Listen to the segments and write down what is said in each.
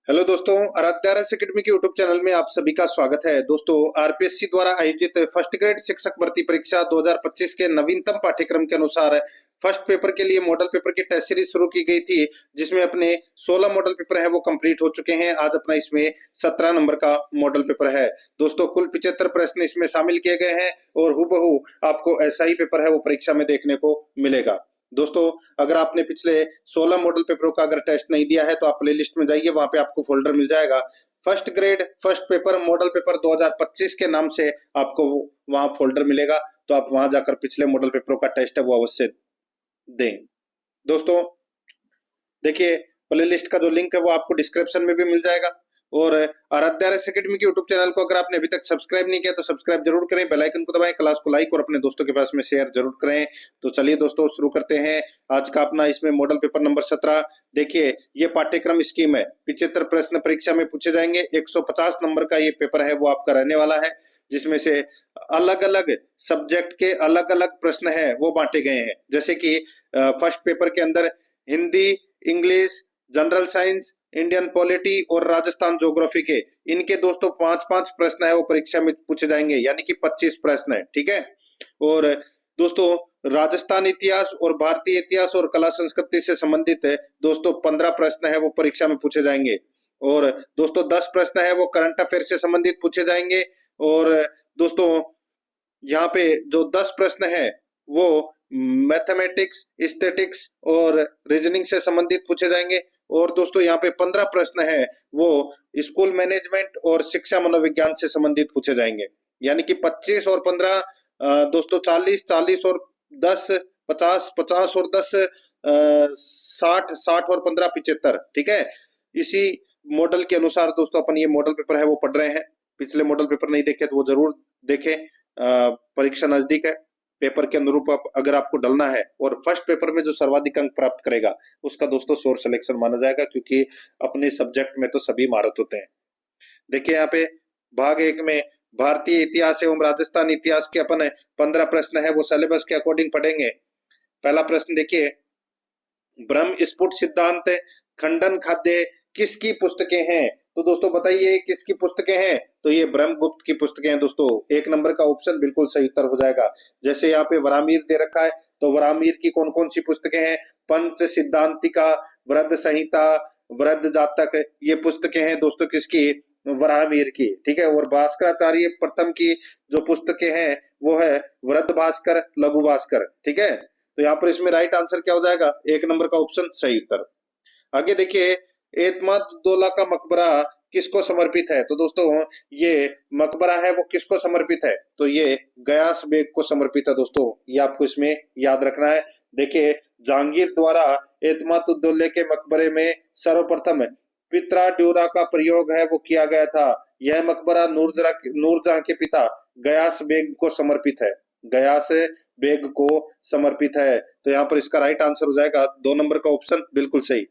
Hello दोस्तों, Aaradhya academy के YouTube channel में आप सभी का स्वागत है। दोस्तों, आरपीएससी द्वारा आयोजित फर्स्ट ग्रेड शिक्षक भर्ती परीक्षा 2025 के नवीनतम पाठ्यक्रम के अनुसार फर्स्ट पेपर के लिए मॉडल पेपर की टेस्ट सीरीज शुरू की गई थी, जिसमें अपने 16 मॉडल पेपर है वो कंप्लीट हो चुके हैं। आज अपना इसमें 17 नंबर का मॉडल पेपर है। दोस्तों, कुल 75 प्रश्न इसमें शामिल किए गए हैं और हूबहू आपको ऐसा ही पेपर है वो परीक्षा में देखने को मिलेगा। दोस्तों, अगर आपने पिछले 16 मॉडल पेपरों का अगर टेस्ट नहीं दिया है तो आप प्लेलिस्ट में जाइए, वहां पे आपको फोल्डर मिल जाएगा। First grade first paper model paper 2025 के नाम से आपको वहां फोल्डर मिलेगा, तो आप वहां जाकर पिछले मॉडल पेपरों का टेस्ट है वो अवश्य दें। दोस्तों, देखिए, प्लेलिस्ट का जो लिंक है वो आपको डिस्क्रिप्शन में भी मिल जाएगा। और आराध्या अकेडमी के यूट्यूब चैनल को अगर आपने अभी तक सब्सक्राइब नहीं किया तो सब्सक्राइब जरूर करें, बेल आइकन को दबाएं, क्लास को लाइक और अपने दोस्तों के पास में शेयर जरूर करें। तो चलिए दोस्तों, शुरू करते हैं आज का अपना इसमें मॉडल पेपर नंबर 17। देखिए, ये पाठ्यक्रम स्कीम है। 75 प्रश्न परीक्षा में पूछे जाएंगे। 150 नंबर का ये पेपर है वो आपका रहने वाला है, जिसमें से अलग अलग सब्जेक्ट के अलग अलग प्रश्न है वो बांटे गए हैं। जैसे कि फर्स्ट पेपर के अंदर Hindi, English, general science, Indian polity और राजस्थान ज्योग्राफी के इनके दोस्तों 5-5 प्रश्न है वो परीक्षा में पूछे जाएंगे, यानी कि 25 प्रश्न है। ठीक है। और दोस्तों, राजस्थान इतिहास और भारतीय इतिहास और कला संस्कृति से संबंधित है दोस्तों 15 प्रश्न है वो परीक्षा में पूछे जाएंगे। और दोस्तों 10 प्रश्न है वो करंट अफेयर से संबंधित पूछे जाएंगे। और दोस्तों, यहाँ पे जो 10 प्रश्न है वो मैथमेटिक्स, स्टैटिक्स और रीजनिंग से संबंधित पूछे जाएंगे। और दोस्तों, यहाँ पे 15 प्रश्न है वो स्कूल मैनेजमेंट और शिक्षा मनोविज्ञान से संबंधित पूछे जाएंगे। यानी कि 25 और 15 दोस्तों 40, 40 और 10 50, 50 और 10 60, 60 और 15 75। ठीक है। इसी मॉडल के अनुसार दोस्तों अपन ये मॉडल पेपर है वो पढ़ रहे हैं। पिछले मॉडल पेपर नहीं देखे तो वो जरूर देखें। परीक्षा नजदीक है, पेपर के अनुरूप अगर आपको डलना है। और फर्स्ट पेपर में जो सर्वाधिक अंक प्राप्त करेगा उसका दोस्तों सोर्स सिलेक्शन माना जाएगा, क्योंकि अपने सब्जेक्ट में तो सभी महारत होते हैं। देखिए, यहाँ पे भाग 1 में भारतीय इतिहास एवं राजस्थान इतिहास के अपन 15 प्रश्न है वो सिलेबस के अकॉर्डिंग पढ़ेंगे। पहला प्रश्न देखिए, ब्रह्म स्फुट सिद्धांत खंडन खाद्य किसकी पुस्तकें हैं? तो दोस्तों बताइए किसकी पुस्तकें हैं? तो ये ब्रह्मगुप्त की पुस्तकें हैं दोस्तों। 1 नंबर का ऑप्शन बिल्कुल सही उत्तर हो जाएगा। जैसे यहाँ पे वरामीर दे रखा है, तो वरामीर की कौन कौन सी पुस्तकें हैं? पंच सिद्धांतिका, वृद्ध संहिता, वृद्ध जातक, ये पुस्तकें हैं दोस्तों किसकी? वरामीर की। ठीक है। और भास्कराचार्य प्रथम की जो पुस्तकें हैं वो है वृद्ध भास्कर, लघु भास्कर। ठीक है। तो यहाँ पर इसमें राइट आंसर क्या हो जाएगा? 1 नंबर का ऑप्शन सही उत्तर। आगे देखिए, एतमादुद्दौला का मकबरा किसको समर्पित है? तो दोस्तों, ये मकबरा है वो किसको समर्पित है? तो ये गयास बेग को समर्पित है दोस्तों। ये आपको इसमें याद रखना है। देखिए, जहांगीर द्वारा एतमादुद्दौले के मकबरे में सर्वप्रथम पित्रा ड्यूरा का प्रयोग है वो किया गया था। यह मकबरा नूरजहां के पिता गयास बेग को समर्पित है। गयास बेग को समर्पित है। तो यहाँ पर इसका राइट आंसर हो जाएगा 2 नंबर का ऑप्शन बिल्कुल सही।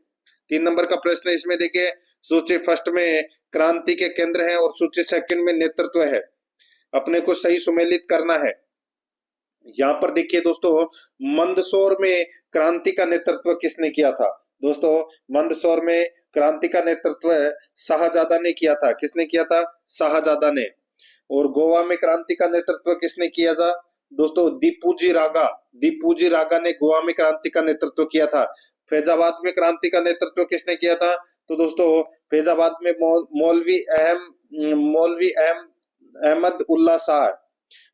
3 नंबर का प्रश्न इसमें देखिए, सूची फर्स्ट में क्रांति के केंद्र है और सूची सेकंड में नेतृत्व है। अपने को सही सुमेलित करना है। यहाँ पर देखिए दोस्तों, मंदसौर में क्रांति का नेतृत्व किसने किया था? दोस्तों, मंदसौर में क्रांति का नेतृत्व शाहजादा ने किया था। किसने किया था? शाहजादा ने। और गोवा में क्रांति का नेतृत्व किसने किया था? दोस्तों, दीपूजी रागा। दीपूजी रागा ने गोवा में क्रांति का नेतृत्व किया था। फैजाबाद में क्रांति का नेतृत्व किसने किया था? तो दोस्तों, फैजाबाद में मौलवी अहमद उल्ला शाह,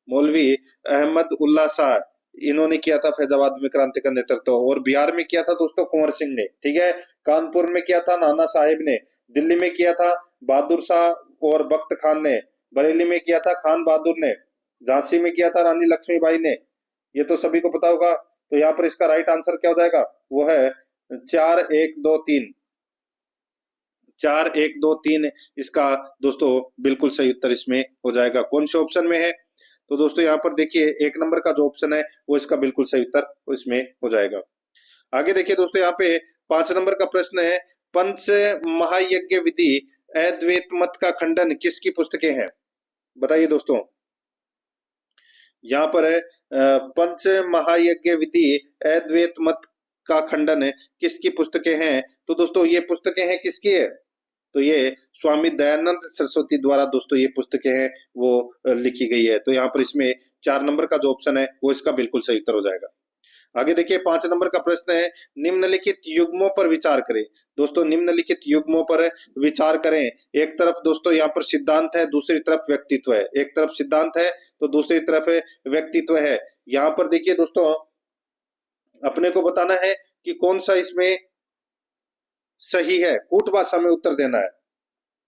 मौलवी अहमद उल्ला शाह, इन्होंने किया था फैजाबाद में क्रांति का नेतृत्व। और बिहार में किया था दोस्तों कुंवर सिंह ने। ठीक है। कानपुर में किया था नाना साहेब ने। दिल्ली में किया था बहादुर शाह और बख्त खान ने। बरेली में किया था खान बहादुर ने। झांसी में किया था रानी लक्ष्मीबाई ने। ये तो सभी को पता होगा। तो यहाँ पर इसका राइट आंसर क्या हो जाएगा? वो है 4 1 2 3। 4 1 2 3 इसका दोस्तों बिल्कुल सही उत्तर इसमें हो जाएगा। कौन से ऑप्शन में है? तो दोस्तों, यहाँ पर देखिए 1 नंबर का जो ऑप्शन है वो इसका बिल्कुल सही उत्तर इसमें हो जाएगा। आगे देखिए दोस्तों, यहाँ पे 5 नंबर का प्रश्न है, पंच महायज्ञ विधि अद्वैत मत का खंडन किसकी पुस्तकें हैं? बताइए दोस्तों। यहाँ पर है पंच महायज्ञ विधि अद्वैत मत का खंडन किसकी पुस्तकें हैं? तो दोस्तों, ये पुस्तकें हैं किसकी है? तो ये स्वामी दयानंद सरस्वती द्वारा दोस्तों ये पुस्तकें हैं वो लिखी गई है। तो यहाँ पर इसमें 4 नंबर का जो ऑप्शन है वो इसका बिल्कुल सही उत्तर हो जाएगा। आगे देखिए 5 नंबर का प्रश्न है, निम्नलिखित युग्मों पर विचार करें। दोस्तों निम्नलिखित युग्मों पर विचार करें। एक तरफ दोस्तों यहाँ पर सिद्धांत है, दूसरी तरफ व्यक्तित्व है। एक तरफ सिद्धांत है तो दूसरी तरफ व्यक्तित्व है। यहाँ पर देखिए दोस्तों अपने को बताना है कि कौन सा इसमें सही है, कूट भाषा में उत्तर देना है।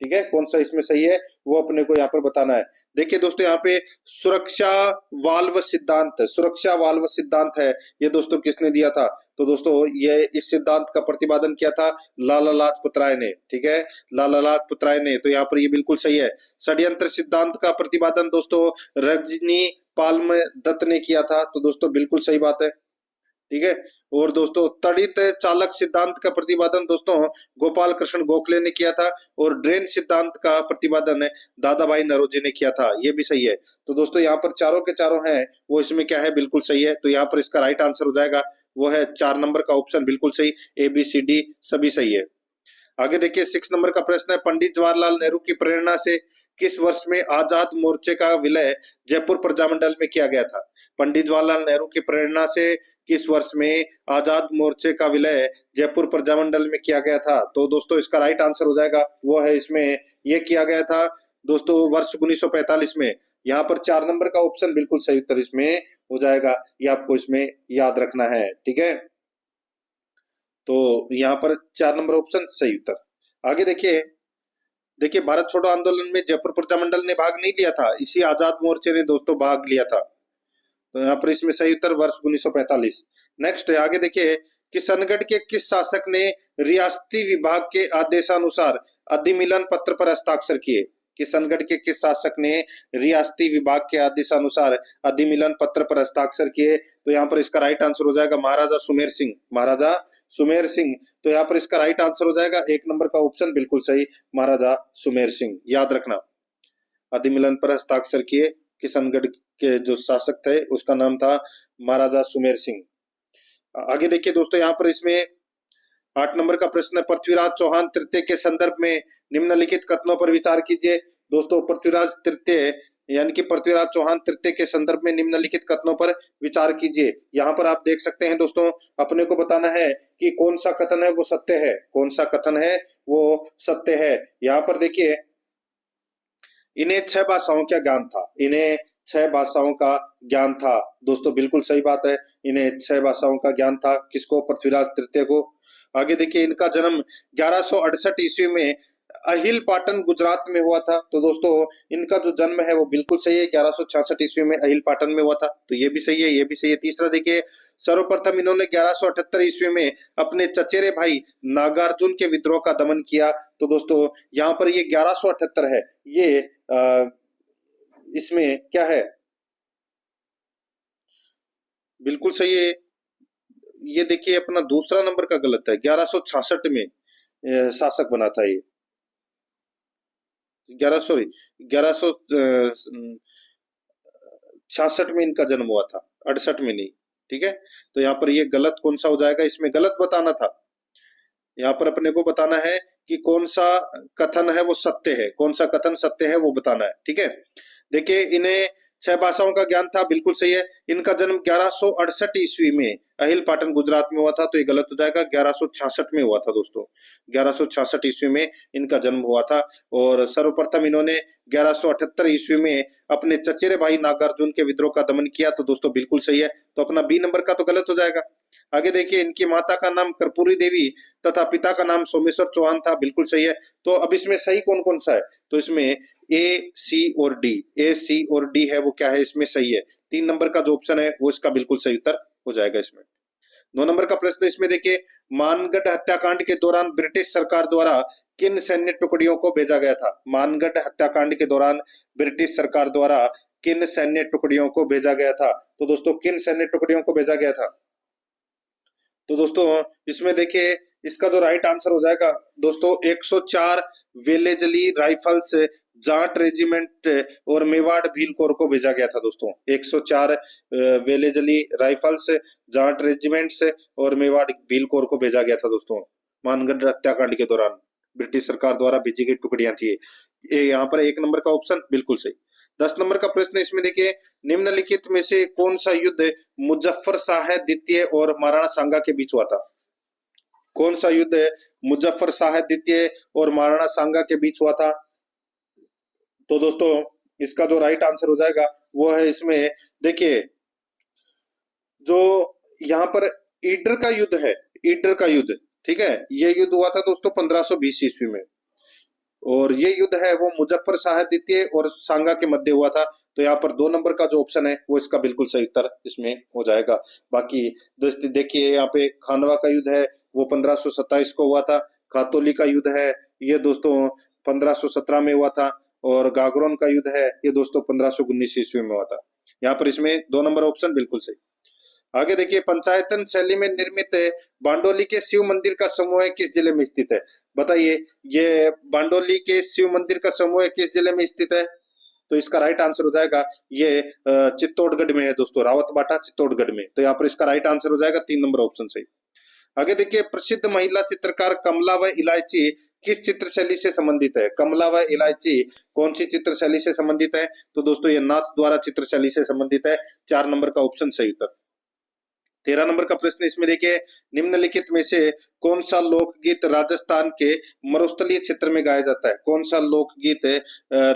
ठीक है, कौन सा इसमें सही है वो अपने को यहाँ पर बताना है। देखिए दोस्तों यहाँ पे सुरक्षा वाल्व सिद्धांत, सुरक्षा वाल्व सिद्धांत है, ये दोस्तों किसने दिया था? तो दोस्तों ये इस सिद्धांत का प्रतिपादन किया था लाला लाजपत राय ने। ठीक है, लाला लाजपत राय ने। तो यहाँ पर ये बिल्कुल सही है। षड्यंत्र सिद्धांत का प्रतिपादन दोस्तों रजनी पाल्म दत्त ने किया था। तो दोस्तों बिल्कुल सही बात है। ठीक है, और दोस्तों तड़ित चालक सिद्धांत का प्रतिपादन दोस्तों गोपाल कृष्ण गोखले ने किया था, और ड्रेन सिद्धांत का प्रतिपादन दादा भाई नौरोजी ने किया था। ये भी सही है। तो दोस्तों यहाँ पर चारों के चारों हैं वो इसमें क्या है, बिल्कुल सही है। तो यहाँ पर इसका राइट आंसर हो जाएगा वो है 4 नंबर का ऑप्शन बिल्कुल सही, ABCD सभी सही है। आगे देखिए 6 नंबर का प्रश्न है, पंडित जवाहरलाल नेहरू की प्रेरणा से किस वर्ष में आजाद मोर्चे का विलय जयपुर प्रजामंडल में किया गया था? पंडित जवाहरलाल नेहरू की प्रेरणा से किस वर्ष में आजाद मोर्चे का विलय जयपुर प्रजामंडल में किया गया था? तो दोस्तों इसका राइट आंसर हो जाएगा वो है इसमें, ये किया गया था दोस्तों वर्ष 1945 में। यहाँ पर 4 नंबर का ऑप्शन बिल्कुल सही उत्तर इसमें हो जाएगा, ये आपको इसमें याद रखना है। ठीक है, तो यहाँ पर 4 नंबर ऑप्शन सही उत्तर। आगे देखिए भारत छोड़ो आंदोलन में जयपुर प्रजामंडल ने भाग नहीं लिया था, इसी आजाद मोर्चे ने दोस्तों भाग लिया था। तो यहाँ पर इसमें सही उत्तर वर्ष 1945। नेक्स्ट है, आगे देखिए किशनगढ़ के किस शासक ने रियासती विभाग के आदेशानुसार अधिमिलन पत्र पर हस्ताक्षर किए? किशनगढ़ के किस शासक ने रियासती विभाग के आदेशानुसार अधिमिलन पत्र पर हस्ताक्षर किए? तो यहाँ पर इसका राइट आंसर हो जाएगा महाराजा सुमेर सिंह, महाराजा सुमेर सिंह। तो यहाँ पर इसका राइट आंसर हो जाएगा 1 नंबर का ऑप्शन बिल्कुल सही, महाराजा सुमेर सिंह। याद रखना, अधिमिलन पर हस्ताक्षर किए किशनगढ़ के जो शासक थे उसका नाम था महाराजा सुमेर सिंह। आगे देखिए दोस्तों यहाँ पर इसमें 8 नंबर का प्रश्न है, पृथ्वीराज चौहान तृतीय के संदर्भ में निम्नलिखित कथनों पर विचार कीजिए। दोस्तों पृथ्वीराज तृतीय यानी कि पृथ्वीराज चौहान तृतीय के संदर्भ में निम्नलिखित कथनों पर विचार कीजिए। यहाँ पर आप देख सकते हैं दोस्तों, अपने को बताना है कि कौन सा कथन है वो सत्य है, कौन सा कथन है वो सत्य है। यहाँ पर देखिए इन्हें 6 भाषाओं का ज्ञान था, इन्हें 6 भाषाओं का ज्ञान था। दोस्तों बिल्कुल सही बात है, इन्हें 6 भाषाओं का ज्ञान था। किसको? पृथ्वीराज तृतीय को। आगे देखिए इनका जन्म 1168 ईस्वी में अहिल पाटन गुजरात में हुआ था। तो दोस्तों इनका जो जन्म है वो बिल्कुल सही है, 1166 ईस्वी में अहिल पाटन में हुआ था। तो ये भी सही है, ये भी सही है। तीसरा देखिए सर्वप्रथम इन्होंने 1178 ईस्वी में अपने चचेरे भाई नागार्जुन के विद्रोह का दमन किया। तो दोस्तों यहाँ पर ये 1178 है, ये इसमें क्या है, बिल्कुल सही है। ये देखिए अपना दूसरा नंबर का गलत है, 1166 में शासक बना था ये, 1166 में इनका जन्म हुआ था, 68 में नहीं। ठीक है, तो यहाँ पर ये गलत कौन सा हो जाएगा, इसमें गलत बताना था। यहाँ पर अपने को बताना है कि कौन सा कथन है वो सत्य है, कौन सा कथन सत्य है वो बताना है। ठीक है, देखिए इन्हें 6 भाषाओं का ज्ञान था, बिल्कुल सही है। इनका जन्म 1168 ईस्वी में अहिल पाटन गुजरात में हुआ था, तो ये गलत हो जाएगा, 1166 में हुआ था दोस्तों, 1166 ईस्वी में इनका जन्म हुआ था। और सर्वप्रथम इन्होंने 1178 ईस्वी में अपने चचेरे भाई नागार्जुन के विद्रोह का दमन किया। तो दोस्तों बिल्कुल सही है, तो अपना बी नंबर का तो गलत हो जाएगा। आगे देखिए इनकी माता का नाम कर्पूरी देवी तथा पिता का नाम सोमेश्वर चौहान था, बिल्कुल सही है। तो अब इसमें सही कौन कौन सा है, तो इसमें ए, सी और डी, ए, सी और डी है वो क्या है, इसमें सही है। 3 नंबर का जो ऑप्शन है वो इसका बिल्कुल सही उत्तर हो जाएगा इसमें। 9 नंबर का प्रश्न इसमें देखिए, मानगढ़ हत्याकांड के दौरान ब्रिटिश सरकार द्वारा किन सैन्य टुकड़ियों को भेजा गया था? मानगढ़ हत्याकांड के दौरान ब्रिटिश सरकार द्वारा किन सैन्य टुकड़ियों को भेजा गया था? तो दोस्तों किन सैन्य टुकड़ियों को भेजा गया था? तो दोस्तों इसमें देखिए इसका जो राइट आंसर हो जाएगा दोस्तों 104 वेलेजली राइफल्स जाट रेजिमेंट और मेवाड़ भील कोर को भेजा गया था दोस्तों। 104 वेलेजली राइफल्स जाट रेजिमेंट्स और मेवाड़ भील कोर को भेजा गया था दोस्तों मानगढ़ हत्याकांड के दौरान ब्रिटिश सरकार द्वारा भेजी गई टुकड़ियां थी। ये यहाँ पर 1 नंबर का ऑप्शन बिल्कुल सही। 10 नंबर का प्रश्न इसमें देखिए, निम्नलिखित में से कौन सा युद्ध मुजफ्फर शाह द्वितीय और महाराणा सांगा के बीच हुआ था? कौन सा युद्ध मुजफ्फर शाह द्वितीय और महाराणा सांगा के बीच हुआ था? तो दोस्तों इसका जो राइट आंसर हो जाएगा वो है इसमें देखिए, जो यहाँ पर ईडर का युद्ध है, ईडर का युद्ध, ठीक है, ये युद्ध हुआ था दोस्तों 1520 ईस्वी में, और ये युद्ध है वो मुजफ्फर शाह द्वितीय और सांगा के मध्य हुआ था। तो यहाँ पर 2 नंबर का जो ऑप्शन है वो इसका बिल्कुल सही उत्तर इसमें हो जाएगा। बाकी दोस्तों देखिए, यहाँ पे खानवा का युद्ध है वो 1527 को हुआ था। खातोली का युद्ध है ये दोस्तों 1517 में हुआ था, और गागरोन का युद्ध है ये दोस्तों 1519 ईस्वी में हुआ था। यहाँ पर इसमें 2 नंबर ऑप्शन बिल्कुल सही। आगे देखिए, पंचायतन शैली में निर्मित बांडोली के शिव मंदिर का समूह किस जिले में स्थित है? बताइए, ये बांडोली के शिव मंदिर का समूह किस जिले में स्थित है? तो इसका राइट आंसर हो जाएगा ये चित्तौड़गढ़ में है दोस्तों, रावतबाटा चित्तौड़गढ़ में। तो यहाँ पर इसका राइट आंसर हो जाएगा 3 नंबर ऑप्शन सही। आगे देखिए, प्रसिद्ध महिला चित्रकार कमला व इलायची किस चित्र शैली से संबंधित है? कमला व इलायची कौन सी चित्र शैली से संबंधित है? तो दोस्तों ये नाथ द्वारा चित्र शैली से संबंधित है। 4 नंबर का ऑप्शन सही उत्तर। 13 नंबर का प्रश्न इसमें देखिए, निम्नलिखित में से कौन सा लोकगीत राजस्थान के मरुस्थलीय क्षेत्र में गाया जाता है? कौन सा लोकगीत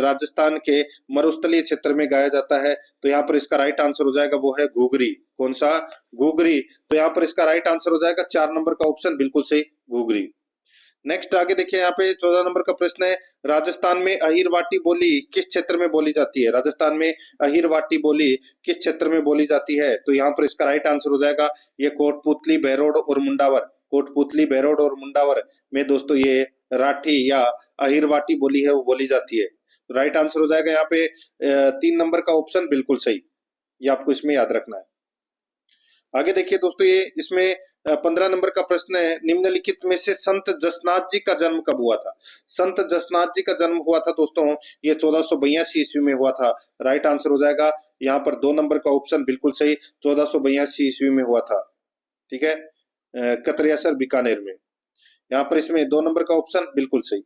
राजस्थान के मरुस्थलीय क्षेत्र में गाया जाता है? तो यहाँ पर इसका राइट आंसर हो जाएगा वो है घुघरी। कौन सा? घुघरी। तो यहाँ पर इसका राइट आंसर हो जाएगा 4 नंबर का ऑप्शन बिल्कुल सही, घुघरी। नेक्स्ट आगे देखिए, यहाँ पे 14 नंबर का प्रश्न है, राजस्थान में अहिरवाटी बोली किस क्षेत्र में बोली जाती है? राजस्थान में अहिरवाटी बोली किस क्षेत्र में बोली जाती है? तो यहाँ पर इसका राइट आंसर हो जाएगा ये कोटपुतली, बहरोड और मुंडावर। कोटपुतली, बहरोड और मुंडावर में दोस्तों ये राठी या अहिरवाटी बोली है वो बोली जाती है। राइट आंसर हो जाएगा यहाँ पे 3 नंबर का ऑप्शन बिल्कुल सही। ये आपको इसमें याद रखना है। आगे देखिए दोस्तों, ये इसमें 15 नंबर का प्रश्न है, निम्नलिखित में से संत जसनाथ जी का जन्म कब हुआ था? संत जसनाथ जी का जन्म हुआ था दोस्तों ये 1482 ईस्वी में हुआ था। राइट आंसर हो जाएगा यहाँ पर 2 नंबर का ऑप्शन बिल्कुल सही, 1482 ईस्वी में हुआ था। ठीक है, कतरियासर बीकानेर में। यहाँ पर इसमें 2 नंबर का ऑप्शन बिल्कुल सही।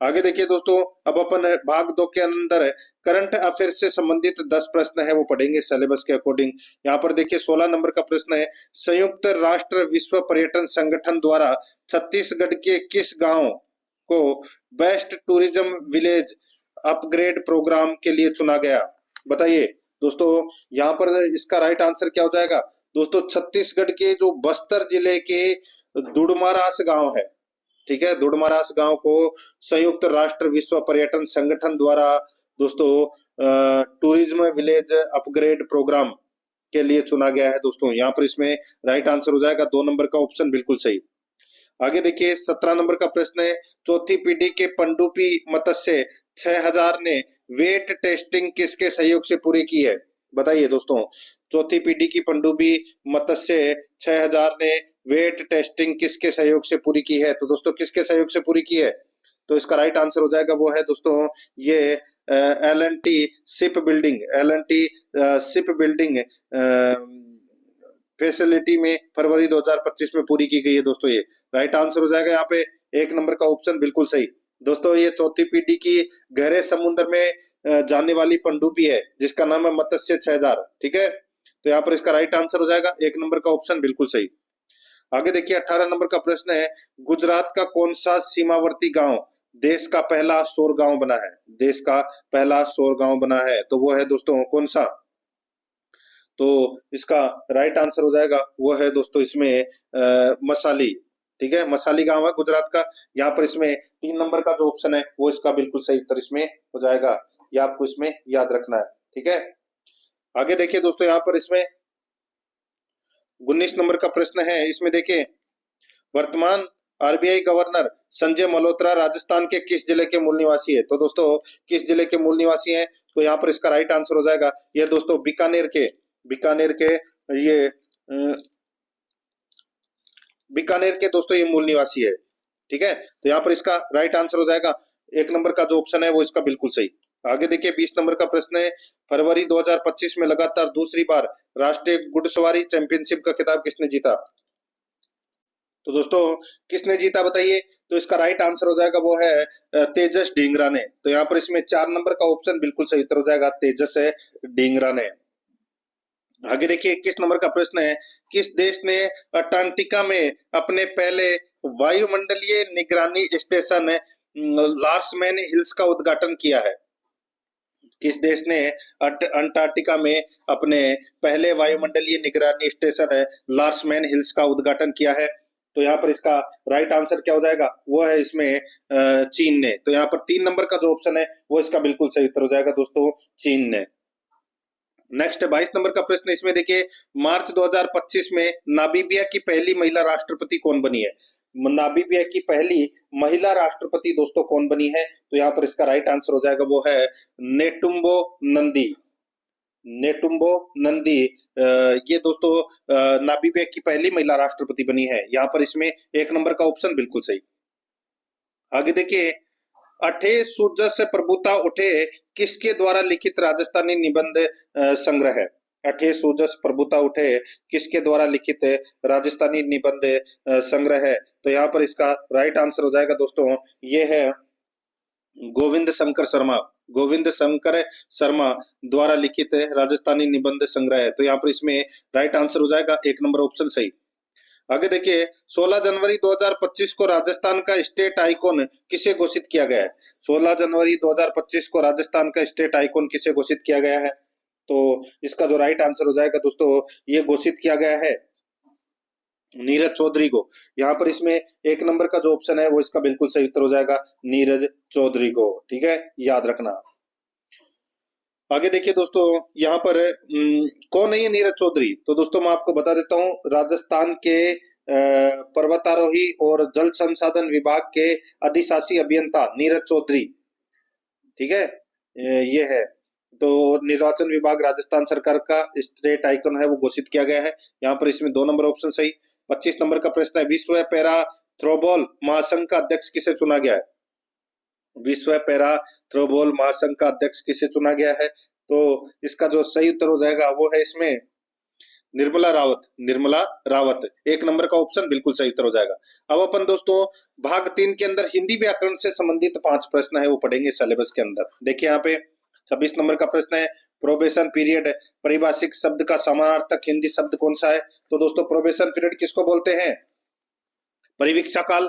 आगे देखिए दोस्तों, अब अपन भाग 2 के अंदर करंट अफेयर से संबंधित 10 प्रश्न है वो पढ़ेंगे सिलेबस के अकॉर्डिंग। यहाँ पर देखिए 16 नंबर का प्रश्न है, संयुक्त राष्ट्र विश्व पर्यटन संगठन द्वारा छत्तीसगढ़ के किस गांव को best tourism village upgrade programme के लिए चुना गया? बताइए दोस्तों, यहाँ पर इसका राइट आंसर क्या हो जाएगा? दोस्तों छत्तीसगढ़ के जो बस्तर जिले के दुड़मारास गांव है, ठीक है, दुड़मारास गांव को संयुक्त राष्ट्र विश्व पर्यटन संगठन द्वारा दोस्तों टूरिज्म विलेज अपग्रेड प्रोग्राम के लिए चुना गया है दोस्तों। यहाँ पर इसमें राइट आंसर हो जाएगा 2 नंबर का ऑप्शन बिल्कुल सही। आगे देखिए 17 नंबर का प्रश्न है, चौथी पीढ़ी के पनडुब्बी मत्स्य 6000 ने वेट टेस्टिंग किसके सहयोग से पूरी की है? बताइए दोस्तों, चौथी पीढ़ी की पनडुब्बी मत्स्य 6000 ने वेट टेस्टिंग किसके सहयोग से पूरी की है? तो दोस्तों किसके सहयोग से पूरी की है? तो इसका राइट आंसर हो जाएगा वो है दोस्तों ये L&T ship building, L&T ship building facility में फरवरी 2025 में पूरी की गई है दोस्तों। ये राइट आंसर हो जाएगा यहाँ पे 1 नंबर का ऑप्शन बिल्कुल सही। दोस्तों ये चौथी पीढ़ी की गहरे समुद्र में जाने वाली पनडुब्बी है जिसका नाम है मत्स्य 6000। ठीक है, तो यहाँ पर इसका राइट आंसर हो जाएगा 1 नंबर का ऑप्शन बिल्कुल सही। आगे देखिए 18 नंबर का प्रश्न है, गुजरात का कौन सा सीमावर्ती गांव देश का पहला सौर गांव बना है? देश का पहला सौर गांव बना है, तो वो है दोस्तों कौन सा? तो इसका राइट आंसर हो जाएगा वो है दोस्तों इसमें मसाली। ठीक है, मसाली गांव है गुजरात का। यहाँ पर इसमें 3 नंबर का जो ऑप्शन है वो इसका बिल्कुल सही उत्तर इसमें हो जाएगा। ये आपको इसमें याद रखना है। ठीक है, आगे देखिए दोस्तों, यहाँ पर इसमें 19 नंबर का प्रश्न है, इसमें देखिए वर्तमान आरबीआई गवर्नर संजय मल्होत्रा राजस्थान के किस जिले के मूल निवासी है? तो दोस्तों किस जिले के मूल निवासी हैं? तो यहाँ पर इसका राइट आंसर हो जाएगा ये दोस्तों बीकानेर के ये बीकानेर के दोस्तों ये मूल निवासी है। ठीक है, तो यहाँ पर इसका राइट आंसर हो जाएगा 1 नंबर का जो ऑप्शन है वो इसका बिल्कुल सही। आगे देखिए 20 नंबर का प्रश्न है, फरवरी 2025 में लगातार दूसरी बार राष्ट्रीय घुड़सवारी चैंपियनशिप का खिताब किसने जीता? तो दोस्तों किसने जीता बताइए? तो इसका राइट आंसर हो जाएगा वो है तेजस ढींगरा ने। तो यहाँ पर इसमें 4 नंबर का ऑप्शन बिल्कुल सही उत्तर हो जाएगा, तेजस है ढींगरा ने। आगे देखिए 21 नंबर का प्रश्न है, किस देश ने अंटार्कटिका में अपने पहले वायुमंडलीय निगरानी स्टेशन लार्समैन हिल्स का उद्घाटन किया है? किस देश ने अंटार्कटिका में अपने पहले वायुमंडलीय निगरानी स्टेशन है लार्समैन हिल्स का उद्घाटन किया है? तो यहाँ पर इसका राइट आंसर क्या हो जाएगा? वो है इसमें चीन ने। तो यहाँ पर 3 नंबर का जो ऑप्शन है वो इसका बिल्कुल सही उत्तर हो जाएगा दोस्तों, चीन ने। नेक्स्ट 22 नंबर का प्रश्न, इसमें देखिए मार्च 2025 में नामीबिया की पहली महिला राष्ट्रपति कौन बनी है? नामीबिया की पहली महिला राष्ट्रपति दोस्तों कौन बनी है? तो यहाँ पर इसका राइट आंसर हो जाएगा वो है नेटुम्बो नंदी। नेटुम्बो नंदी ये दोस्तों नामीबिया की पहली महिला राष्ट्रपति बनी है। यहाँ पर इसमें 1 नंबर का ऑप्शन बिल्कुल सही। आगे देखिए, अठे सूरजस प्रभुता उठे किसके द्वारा लिखित राजस्थानी निबंध संग्रह है? अठे सूरजस प्रभुता उठे किसके द्वारा लिखित राजस्थानी निबंध संग्रह है? तो यहाँ पर इसका राइट आंसर हो जाएगा दोस्तों, ये है गोविंद शंकर शर्मा। गोविंद शंकर शर्मा द्वारा लिखित राजस्थानी निबंध संग्रह है। तो यहाँ पर इसमें राइट आंसर हो जाएगा 1 नंबर ऑप्शन सही। आगे देखिए 16 जनवरी 2025 को राजस्थान का स्टेट आइकॉन किसे घोषित किया गया है? 16 जनवरी 2025 को राजस्थान का स्टेट आइकॉन किसे घोषित किया गया है? तो इसका जो राइट आंसर हो जाएगा दोस्तों, ये घोषित किया गया है नीरज चौधरी को। यहाँ पर इसमें 1 नंबर का जो ऑप्शन है वो इसका बिल्कुल सही उत्तर हो जाएगा, नीरज चौधरी को। ठीक है, याद रखना। आगे देखिए दोस्तों, यहाँ पर कौन है ये नीरज चौधरी? तो दोस्तों मैं आपको बता देता हूँ, राजस्थान के पर्वतारोही और जल संसाधन विभाग के अधिशासी अभियंता नीरज चौधरी, ठीक है, ये है। तो निर्वाचन विभाग राजस्थान सरकार का स्टेट आइकन है वो घोषित किया गया है। यहाँ पर इसमें 2 नंबर ऑप्शन सही। 25 नंबर का प्रश्न है, विश्व पैरा थ्रोबॉल महासंघ का अध्यक्ष किसे चुना गया है? विश्व पैरा थ्रोबॉल महासंघ का अध्यक्ष किसे चुना गया है? तो इसका जो सही उत्तर हो जाएगा वो है इसमें निर्मला रावत। निर्मला रावत 1 नंबर का ऑप्शन बिल्कुल सही उत्तर हो जाएगा। अब अपन दोस्तों भाग 3 के अंदर हिंदी व्याकरण से संबंधित 5 प्रश्न है वो पढ़ेंगे सिलेबस के अंदर। देखिए यहाँ पे 26 नंबर का प्रश्न है, प्रोबेशन पीरियड परिभाषिक शब्द का समानार्थक हिंदी शब्द कौन सा है? तो दोस्तों प्रोबेशन पीरियड किसको बोलते हैं? परिवीक्षा काल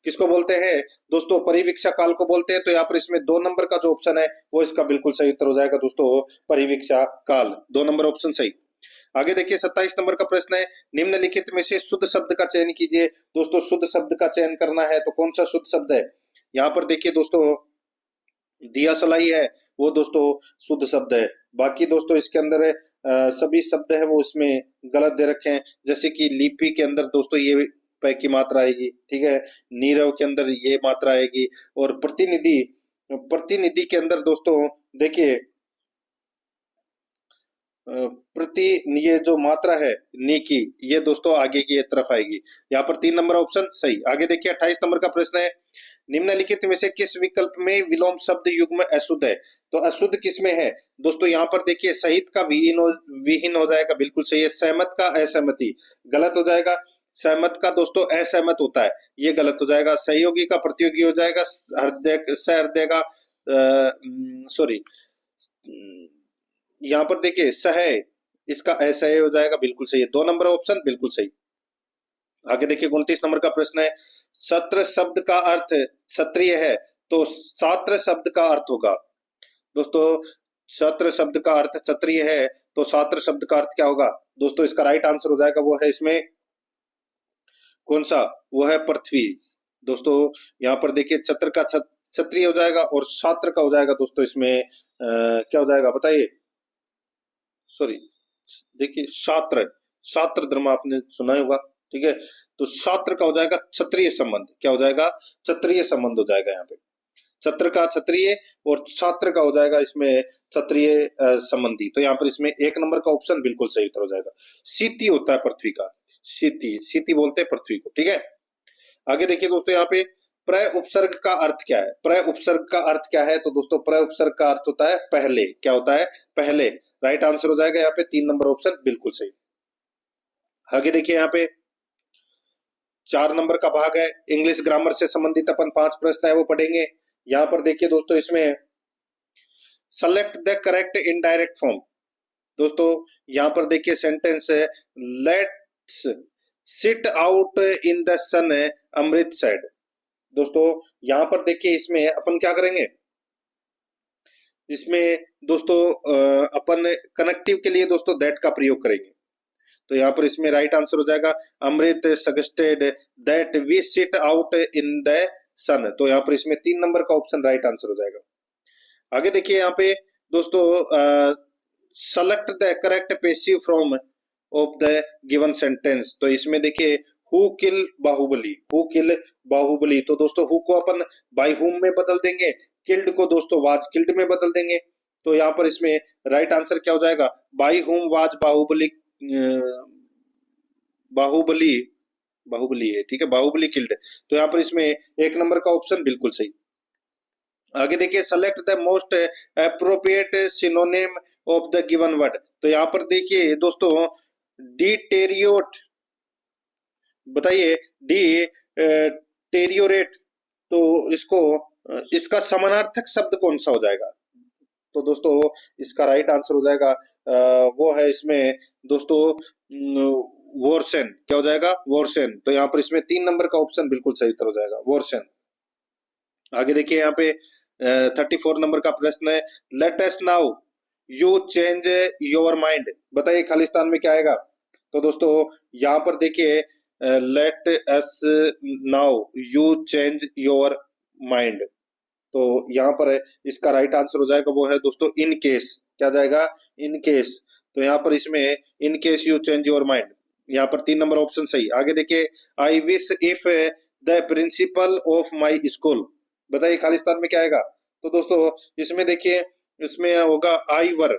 किसको बोलते हैं? दोस्तों परिवीक्षा काल को बोलते हैं। तो यहाँ पर इसमें 2 नंबर का जो ऑप्शन है वो इसका बिल्कुल सही उत्तर हो जाएगा दोस्तों, परिवीक्षा काल। 2 नंबर ऑप्शन सही। आगे देखिए 27 नंबर का प्रश्न है, निम्नलिखित में से शुद्ध शब्द का चयन कीजिए। दोस्तों शुद्ध शब्द का चयन करना है तो कौन सा शुद्ध शब्द है? यहाँ पर देखिए दोस्तों दिया सलाई है वो दोस्तों शुद्ध शब्द है। बाकी दोस्तों इसके अंदर सभी शब्द है वो इसमें गलत दे रखे हैं, जैसे कि लिपि के अंदर दोस्तों ये पै की मात्रा आएगी, ठीक है, नीरव के अंदर ये मात्रा आएगी, और प्रतिनिधि प्रतिनिधि के अंदर दोस्तों देखिए प्रति ये जो मात्रा है नी की, ये दोस्तों आगे की तरफ आएगी। यहाँ पर 3 नंबर ऑप्शन सही। आगे देखिए 28 नंबर का प्रश्न है, निम्नलिखित में से किस विकल्प में विलोम शब्द युग्म अशुद्ध है? तो अशुद्ध किस में है? दोस्तों यहाँ पर देखिए सहित का विहीन हो जाएगा, बिल्कुल सही है। सहमत का असहमति गलत हो जाएगा। सहमत का दोस्तों असहमत होता है, ये गलत हो जाएगा। सहयोगी का प्रतियोगी हो जाएगा। हृदय सहृदय का सॉरी, यहाँ पर देखिए सह, इसका असह हो जाएगा, बिल्कुल सही है। 2 नंबर ऑप्शन बिल्कुल सही। आगे देखिए 29 नंबर का प्रश्न है, सत्र शब्द का अर्थ क्षत्रिय है तो छात्र शब्द का अर्थ होगा। दोस्तों सत्र शब्द का अर्थ क्षत्रिय है तो छात्र शब्द का अर्थ क्या होगा? दोस्तों इसका राइट आंसर हो जाएगा वो है इसमें कौन सा? वो है पृथ्वी। दोस्तों यहाँ पर देखिए छत्र का क्षत्रिय हो जाएगा और छात्र का हो जाएगा दोस्तों इसमें क्या हो जाएगा बताइए? सॉरी, देखिए छात्र, छात्र धर्म आपने सुना होगा, ठीक है। तो छात्र का हो जाएगा क्षत्रिय संबंध। क्या हो जाएगा? क्षत्रिय संबंध हो जाएगा यहाँ पे। छत्र का क्षत्रिय और छात्र का हो जाएगा इसमें क्षत्रिय संबंधी। तो यहाँ पर इसमें 1 नंबर का ऑप्शन बिल्कुल सही उत्तर हो जाएगा। शीति होता है पृथ्वी का, शीति, शीति बोलते हैं पृथ्वी को, ठीक है। आगे देखिए दोस्तों यहाँ पे प्र उपसर्ग का अर्थ क्या है? प्र उपसर्ग का अर्थ क्या है? तो दोस्तों प्र उपसर्ग का अर्थ होता है पहले। क्या होता है? पहले। राइट आंसर हो जाएगा यहाँ पे 3 नंबर ऑप्शन बिल्कुल सही। आगे देखिए यहाँ पे 4 नंबर का भाग है। इंग्लिश ग्रामर से संबंधित अपन 5 प्रश्न है वो पढ़ेंगे। यहाँ पर देखिए दोस्तों, इसमें select the correct indirect form. दोस्तों यहाँ पर देखिए सेंटेंस है, let's sit out in the sun, Amrit said. दोस्तों यहाँ पर देखिए इसमें अपन क्या करेंगे, इसमें दोस्तों अपन कनेक्टिव के लिए दोस्तों दैट का प्रयोग करेंगे। तो यहाँ पर इसमें राइट आंसर हो जाएगा, Amrit suggested that we sit out in the sun. तो यहाँ पर इसमें 3 नंबर का ऑप्शन राइट आंसर हो जाएगा। आगे देखिए यहाँ पे दोस्तों, select the correct passive form of the given sentence. तो इसमें देखिए हु किल बाहुबली, हु किल बाहुबली। तो दोस्तों who co upon by whom में बदल देंगे, किल्ड को दोस्तों वाज किल्ड में बदल देंगे। तो यहाँ पर इसमें राइट आंसर क्या हो जाएगा, by whom was Baahubali, Baahubali, Baahubali है, ठीक है, बाहुबली किल्ड। तो यहाँ पर इसमें 1 नंबर का ऑप्शन बिल्कुल सही। आगे देखिए, select the most appropriate synonym of the given word. तो यहाँ पर देखिए दोस्तों, डिटेरियोट, बताइए डिटेरियोरेट, तो इसका समानार्थक शब्द कौन सा हो जाएगा। तो दोस्तों इसका राइट आंसर हो जाएगा वो है इसमें दोस्तों वोर्सन। क्या हो जाएगा, वोर्सन। तो यहाँ पर इसमें 3 नंबर का ऑप्शन बिल्कुल सही उत्तर हो जाएगा, वोर्सन। आगे देखिए यहाँ पे 34 नंबर का प्रश्न है, let us now you change your mind. बताइए खालिस्तान में क्या आएगा। तो दोस्तों यहाँ पर देखिए, let us now you change your mind. तो यहाँ पर इसका राइट आंसर हो जाएगा वो है दोस्तों इन केस। क्या जाएगा, इन केस। तो यहाँ पर इसमें in case you change your mind, यहाँ पर 3 नंबर ऑप्शन सही। आगे देखिए, आई wish if the principal of my school. बताइए खालिस्तान में क्या आएगा। तो दोस्तों इसमें देखिए, इसमें होगा I were,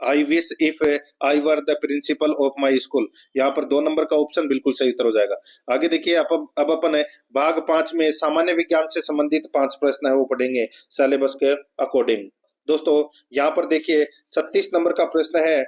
I wish if I were the principal of my school. यहाँ पर 2 नंबर का ऑप्शन बिल्कुल सही उत्तर हो जाएगा। आगे देखिए, अब अपन भाग 5 में सामान्य विज्ञान से संबंधित 5 प्रश्न है वो पढ़ेंगे सिलेबस के अकॉर्डिंग। दोस्तों यहाँ पर देखिए 36 नंबर का प्रश्न है,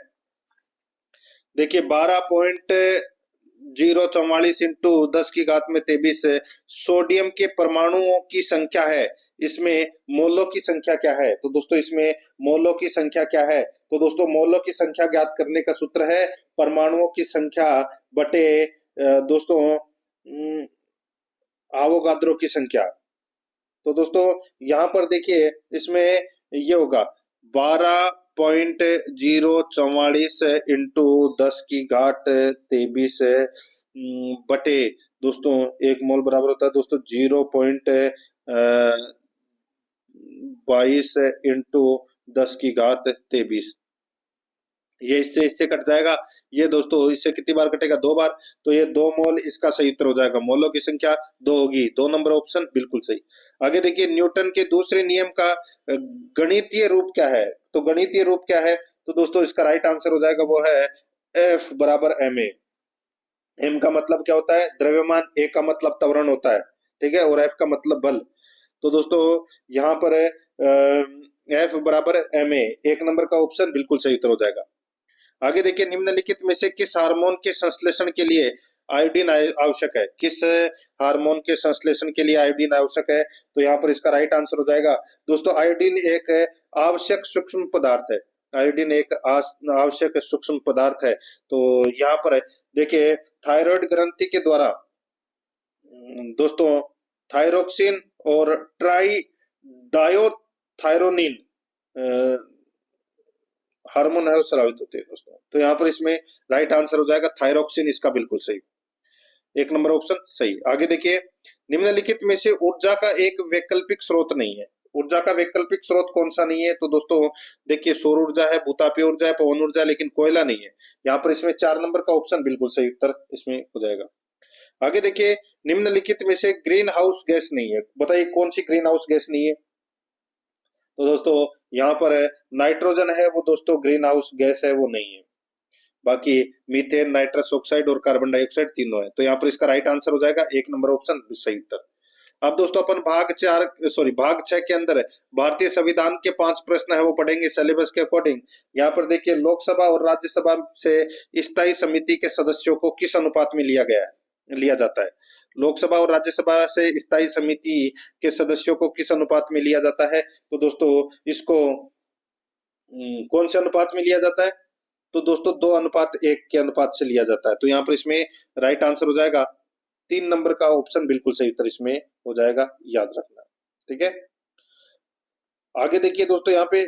देखिए 12.044 इंटू 10 की घात में 23 सोडियम के परमाणुओं की संख्या है, इसमें मोलों की संख्या क्या है। तो दोस्तों इसमें मोलों की संख्या क्या है। तो दोस्तों मोलों की संख्या ज्ञात करने का सूत्र है परमाणुओं की संख्या बटे दोस्तों आवोगाद्रो की संख्या। तो दोस्तों यहाँ पर देखिए इसमें ये होगा 12.044 इंटू 10 की घात 23 बटे दोस्तों 1 मोल बराबर होता है दोस्तों 0.22 इंटू 10 की घात 23। ये इससे कट जाएगा, ये दोस्तों इससे कितनी बार कटेगा, 2 बार। तो ये 2 मोल इसका सही उत्तर हो जाएगा, मोलों की संख्या 2 होगी। 2 नंबर ऑप्शन बिल्कुल सही। आगे देखिए, न्यूटन के दूसरे नियम का गणितीय रूप क्या है। तो गणितीय रूप क्या है, तो दोस्तों इसका राइट आंसर हो जाएगा वो है F बराबर ma। m का मतलब क्या होता है, द्रव्यमान, a का मतलब त्वरण होता है, ठीक है, और F का मतलब बल। तो दोस्तों यहाँ पर F बराबर ma, 1 नंबर का ऑप्शन बिल्कुल सही उत्तर हो जाएगा। आगे देखिए, निम्नलिखित में से किस हार्मोन के संश्लेषण के लिए आयोडीन आवश्यक है। किस हार्मोन के संश्लेषण के लिए आयोडीन आवश्यक है। तो यहाँ पर इसका राइट आंसर हो जाएगा दोस्तों, आयोडीन एक आवश्यक सूक्ष्म पदार्थ है। आयोडीन एक आवश्यक सूक्ष्म पदार्थ है। तो यहाँ पर देखिए, थायराइड ग्रंथि के द्वारा दोस्तों थायरोक्सिन और ट्राइडायोथायरोनिन हार्मोन है वो स्रावित होते हैं दोस्तों। तो यहाँ पर इसमें राइट आंसर हो जाएगा थायरोक्सिन, इसका बिल्कुल सही, 1 नंबर ऑप्शन सही। आगे देखिए, निम्नलिखित में से ऊर्जा का एक वैकल्पिक स्रोत नहीं है। ऊर्जा का वैकल्पिक स्रोत कौन सा नहीं है। तो दोस्तों देखिए, सौर ऊर्जा है, भूतापीय ऊर्जा है, पवन ऊर्जा, लेकिन कोयला नहीं है। यहाँ पर इसमें 4 नंबर का ऑप्शन बिल्कुल सही उत्तर इसमें हो जाएगा। आगे देखिए, निम्नलिखित में से ग्रीन हाउस गैस नहीं है। बताइए कौन सी ग्रीन हाउस गैस नहीं है। तो दोस्तों यहाँ पर नाइट्रोजन है वो दोस्तों ग्रीन हाउस गैस है वो नहीं है। बाकी मीथेन, नाइट्रस ऑक्साइड और कार्बन डाइऑक्साइड तीनों है। तो यहाँ पर इसका राइट आंसर हो जाएगा 1 नंबर ऑप्शन सही उत्तर। अब दोस्तों अपन भाग 6 के अंदर भारतीय संविधान के 5 प्रश्न है वो पढ़ेंगे सिलेबस के अकॉर्डिंग। यहाँ पर देखिए, लोकसभा और राज्यसभा से स्थायी समिति के सदस्यों को किस अनुपात में लिया गया है। लिया जाता है? लोकसभा और राज्यसभा से स्थायी समिति के सदस्यों को किस अनुपात में लिया जाता है? तो दोस्तों इसको कौन से अनुपात में लिया जाता है? तो दोस्तों 2:1 के अनुपात से लिया जाता है। तो यहाँ पर इसमें राइट आंसर हो जाएगा 3 नंबर का ऑप्शन बिल्कुल सही उत्तर इसमें हो जाएगा, याद रखना। ठीक है, आगे देखिए दोस्तों, यहाँ पे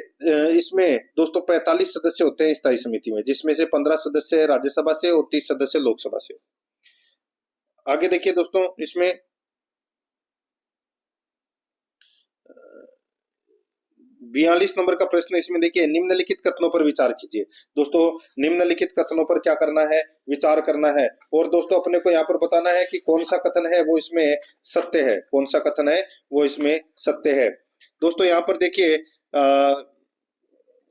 इसमें दोस्तों 45 सदस्य होते हैं स्थायी समिति में, जिसमें से 15 सदस्य राज्यसभा से और 30 सदस्य लोकसभा से। आगे देखिए दोस्तों, इसमें 42 नंबर का प्रश्न इसमें देखिए, निम्नलिखित कथनों पर विचार कीजिए। दोस्तों निम्नलिखित कथनों पर क्या करना है? विचार करना है। और दोस्तों अपने को यहाँ पर बताना है कि कौन सा कथन है वो इसमें सत्य है, कौन सा कथन है वो इसमें सत्य है। दोस्तों यहाँ पर देखिए,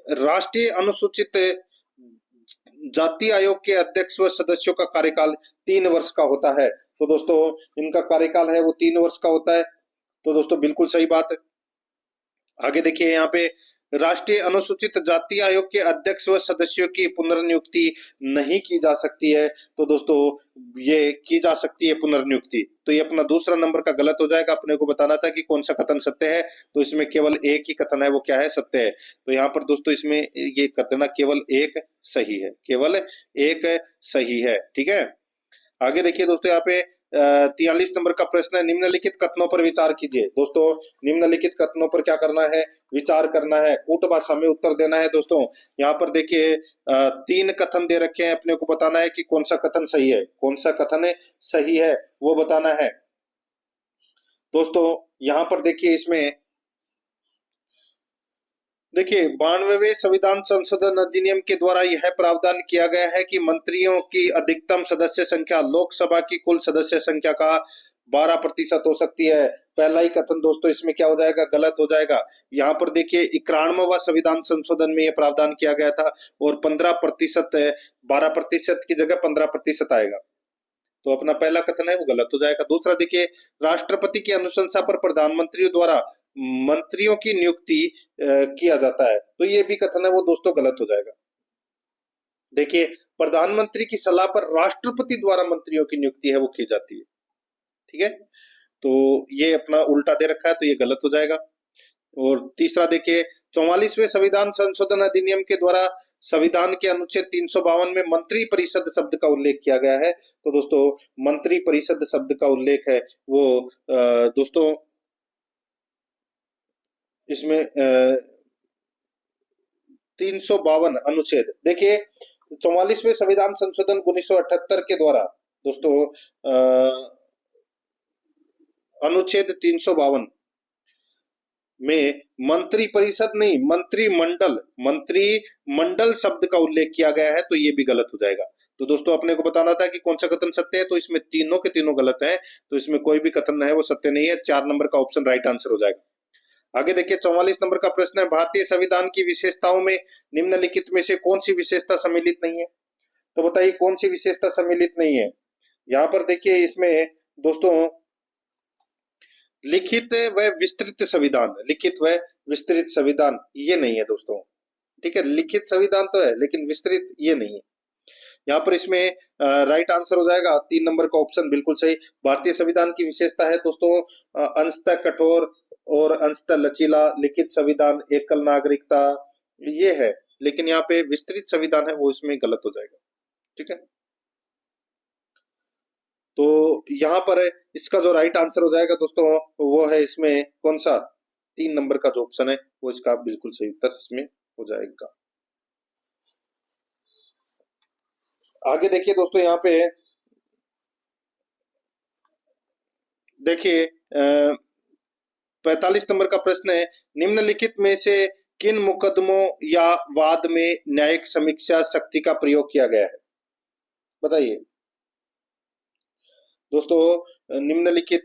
राष्ट्रीय अनुसूचित जाति आयोग के अध्यक्ष व सदस्यों का कार्यकाल 3 वर्ष का होता है। तो दोस्तों इनका कार्यकाल है वो 3 वर्ष का होता है। तो दोस्तों बिल्कुल सही बात है। आगे देखिए, यहाँ पे राष्ट्रीय अनुसूचित जाति आयोग के अध्यक्ष व सदस्यों की पुनर्नियुक्ति नहीं की जा सकती है। तो दोस्तों ये की जा सकती है पुनर्नियुक्ति। तो ये अपना दूसरा नंबर का गलत हो जाएगा। अपने को बताना था कि कौन सा कथन सत्य है, तो इसमें केवल एक ही कथन है, वो क्या है? सत्य है। तो यहाँ पर दोस्तों इसमें ये कर देना, केवल एक सही है, केवल एक सही है। ठीक है, आगे देखिए दोस्तों, यहाँ पे 43 नंबर का प्रश्न है, निम्नलिखित कथनों पर विचार कीजिए। दोस्तों निम्नलिखित कथनों पर क्या करना है? विचार करना है, कूट भाषा में उत्तर देना है। दोस्तों यहाँ पर देखिए 3 कथन दे रखे हैं, अपने को बताना है कि कौन सा कथन सही है, कौन सा कथन सही है वो बताना है। दोस्तों यहाँ पर देखिए, इसमें देखिए 92वें संविधान संशोधन अधिनियम के द्वारा यह प्रावधान किया गया है कि मंत्रियों की अधिकतम सदस्य संख्या लोकसभा की कुल सदस्य संख्या का 12% हो सकती है। पहला ही कथन दोस्तों इसमें क्या हो जाएगा? गलत हो जाएगा। यहाँ पर देखिए 91वां संविधान संशोधन में यह प्रावधान किया गया था और 15% 12% की जगह 15% आएगा। तो अपना पहला कथन है वो गलत हो जाएगा। दूसरा देखिए, राष्ट्रपति की अनुशंसा पर प्रधानमंत्री द्वारा मंत्रियों की नियुक्ति किया जाता है। तो ये भी कथन है वो दोस्तों गलत हो जाएगा। देखिए प्रधानमंत्री की सलाह पर राष्ट्रपति द्वारा मंत्रियों की नियुक्ति है वो की जाती है। ठीक है, तो ये अपना उल्टा दे रखा है, तो ये गलत हो जाएगा। और तीसरा देखिए, 44वें संविधान संशोधन अधिनियम के द्वारा संविधान के अनुच्छेद 352 में मंत्री परिषद शब्द का उल्लेख किया गया है। तो दोस्तों मंत्री परिषद शब्द का उल्लेख है वो दोस्तों इसमें 352 अनुच्छेद, देखिए 44वें संविधान संशोधन 1978 के द्वारा दोस्तों अनुच्छेद 352 में मंत्री परिषद नहीं, मंत्रिमंडल शब्द का उल्लेख किया गया है। तो ये भी गलत हो जाएगा। तो दोस्तों अपने को बताना था कि कौन सा कथन सत्य है, तो इसमें तीनों के तीनों गलत है। तो इसमें कोई भी कथन है वो सत्य नहीं है। 4 नंबर का ऑप्शन राइट आंसर हो जाएगा। आगे देखिए 44 नंबर का प्रश्न है, भारतीय संविधान की विशेषताओं में निम्नलिखित में से कौन सी विशेषता सम्मिलित नहीं है? तो बताइए कौन सी विशेषता सम्मिलित नहीं है? यहाँ पर देखिए इसमें दोस्तों लिखित व विस्तृत संविधान, लिखित व विस्तृत संविधान ये नहीं है दोस्तों। ठीक है, लिखित संविधान तो है लेकिन विस्तृत ये नहीं है। यहाँ पर इसमें राइट आंसर हो जाएगा 3 नंबर का ऑप्शन बिल्कुल सही। भारतीय संविधान की विशेषता है दोस्तों अंशतः कठोर और अंशतः लचीला, लिखित संविधान, एकल नागरिकता ये है, लेकिन यहाँ पे विस्तृत संविधान है वो इसमें गलत हो जाएगा। ठीक है, तो यहाँ पर इसका जो राइट आंसर हो जाएगा दोस्तों वो है इसमें कौन सा? 3 नंबर का जो ऑप्शन है वो इसका बिल्कुल सही उत्तर इसमें हो जाएगा। आगे देखिए दोस्तों, यहाँ पे देखिए 45 नंबर का प्रश्न है, निम्नलिखित में से किन मुकदमों या वाद में न्यायिक समीक्षा शक्ति का प्रयोग किया गया है? बताइए दोस्तों निम्नलिखित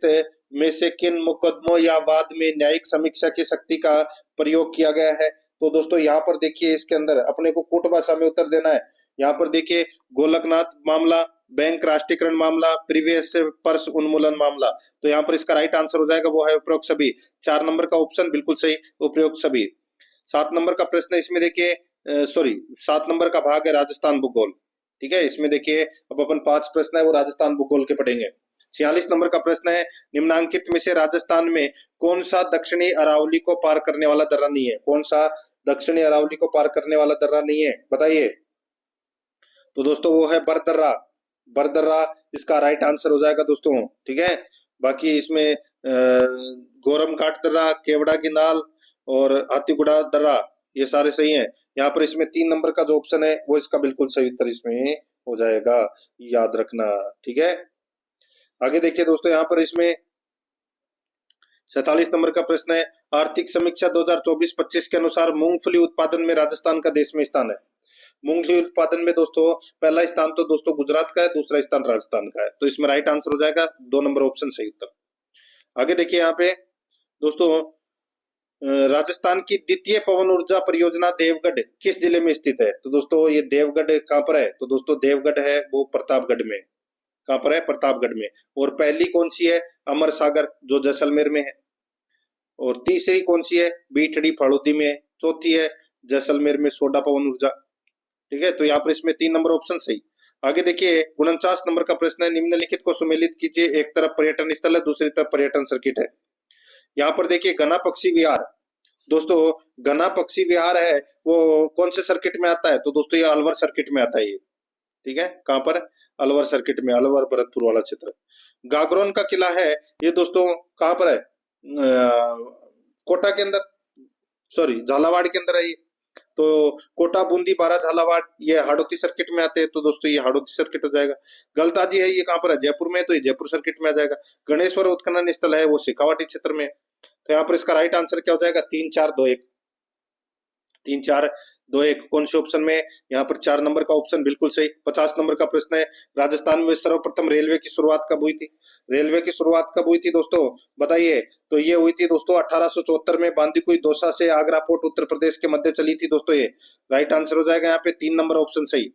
में से किन मुकदमों या वाद में न्यायिक समीक्षा की शक्ति का प्रयोग किया गया है? तो दोस्तों यहाँ पर देखिए इसके अंदर अपने को कूट भाषा में उत्तर देना है। यहाँ पर देखिए गोलकनाथ मामला, बैंक राष्ट्रीयकरण मामला, प्रीवियस पर्स उन्मूलन मामला। तो यहाँ पर इसका राइट आंसर हो जाएगा वो है उपरोक्त सभी। 4 नंबर का ऑप्शन बिल्कुल सही, उपरोक्त सभी। 7 नंबर का प्रश्न इसमें देखिए 7 नंबर का भाग है राजस्थान भूगोल। ठीक है, इसमें देखिए अब अपन 5 प्रश्न है वो राजस्थान भूगोल के पढ़ेंगे। 46 नंबर का प्रश्न है, निम्नांकित में से राजस्थान में कौन सा दक्षिणी अरावली को पार करने वाला दर्रा नहीं है? कौन सा दक्षिणी अरावली को पार करने वाला दर्रा नहीं है, बताइए। तो दोस्तों वो है बरदर्रा। बरदर्रा इसका राइट आंसर हो जाएगा दोस्तों, ठीक है। बाकी इसमें गोरम घाट दर्रा, केवड़ा की नाल और हाथीगुड़ा दर्रा ये सारे सही हैं। यहाँ पर इसमें 3 नंबर का जो ऑप्शन है वो इसका बिल्कुल सही उत्तर इसमें हो जाएगा, याद रखना, ठीक है। आगे देखिए दोस्तों, यहाँ पर इसमें 47 नंबर का प्रश्न है, आर्थिक समीक्षा 2024-25 के अनुसार मूंगफली उत्पादन में राजस्थान का देश में स्थान है। मूंगफली उत्पादन में दोस्तों पहला स्थान तो दोस्तों गुजरात का है, दूसरा स्थान राजस्थान का है, तो इसमें राइट आंसर हो जाएगा 2 नंबर ऑप्शन सही उत्तर। आगे देखिए यहाँ पे दोस्तों, राजस्थान की द्वितीय पवन ऊर्जा परियोजना देवगढ़ किस जिले में स्थित है? तो दोस्तों ये देवगढ़ कहाँ पर है? तो दोस्तों देवगढ़ है वो प्रतापगढ़ में। कहाँ पर है? प्रतापगढ़ में। और पहली कौन सी है? अमर सागर जो जैसलमेर में है। और तीसरी कौन सी है? बीठड़ी फड़ौदी में है। चौथी है जैसलमेर में सोडा पवन ऊर्जा, ठीक है। तो यहाँ पर इसमें 3 नंबर ऑप्शन सही। आगे देखिए 49 नंबर का प्रश्न है, निम्नलिखित को सुमेलित कीजिए। एक तरफ पर्यटन स्थल है, दूसरी तरफ पर्यटन सर्किट है। यहाँ पर देखिए घना पक्षी विहार, दोस्तों घना पक्षी विहार है वो कौन से सर्किट में आता है? तो दोस्तों ये अलवर सर्किट में आता है ये, ठीक है। कहाँ पर? अलवर सर्किट में, अलवर भरतपुर वाला क्षेत्र। गागरोन का किला है ये दोस्तों कहाँ पर है? कोटा के अंदर, सॉरी झालावाड़ के अंदर है ये। तो कोटा, बूंदी, बारा, झालावाड़ ये हाड़ौती सर्किट में आते हैं, तो दोस्तों ये हाड़ौती सर्किट हो जाएगा। गलताजी है ये कहाँ पर है? जयपुर में, तो ये जयपुर सर्किट में आ जाएगा। गणेश्वर उत्खनन स्थल है वो शेखावाटी क्षेत्र में। तो यहाँ पर इसका राइट आंसर क्या हो जाएगा? 3 4 2 1, 3 4 2 1 कौन से ऑप्शन में? यहाँ पर 4 नंबर का ऑप्शन बिल्कुल सही। 50 नंबर का प्रश्न है, राजस्थान में सर्वप्रथम रेलवे की शुरुआत कब हुई थी? रेलवे की शुरुआत कब हुई थी दोस्तों, बताइए। तो ये हुई थी दोस्तों 1874 में, बांदीकुई दौसा से आगरा पोर्ट उत्तर प्रदेश के मध्य चली थी दोस्तों ये। राइट आंसर हो जाएगा यहाँ पे 3 नंबर ऑप्शन सही।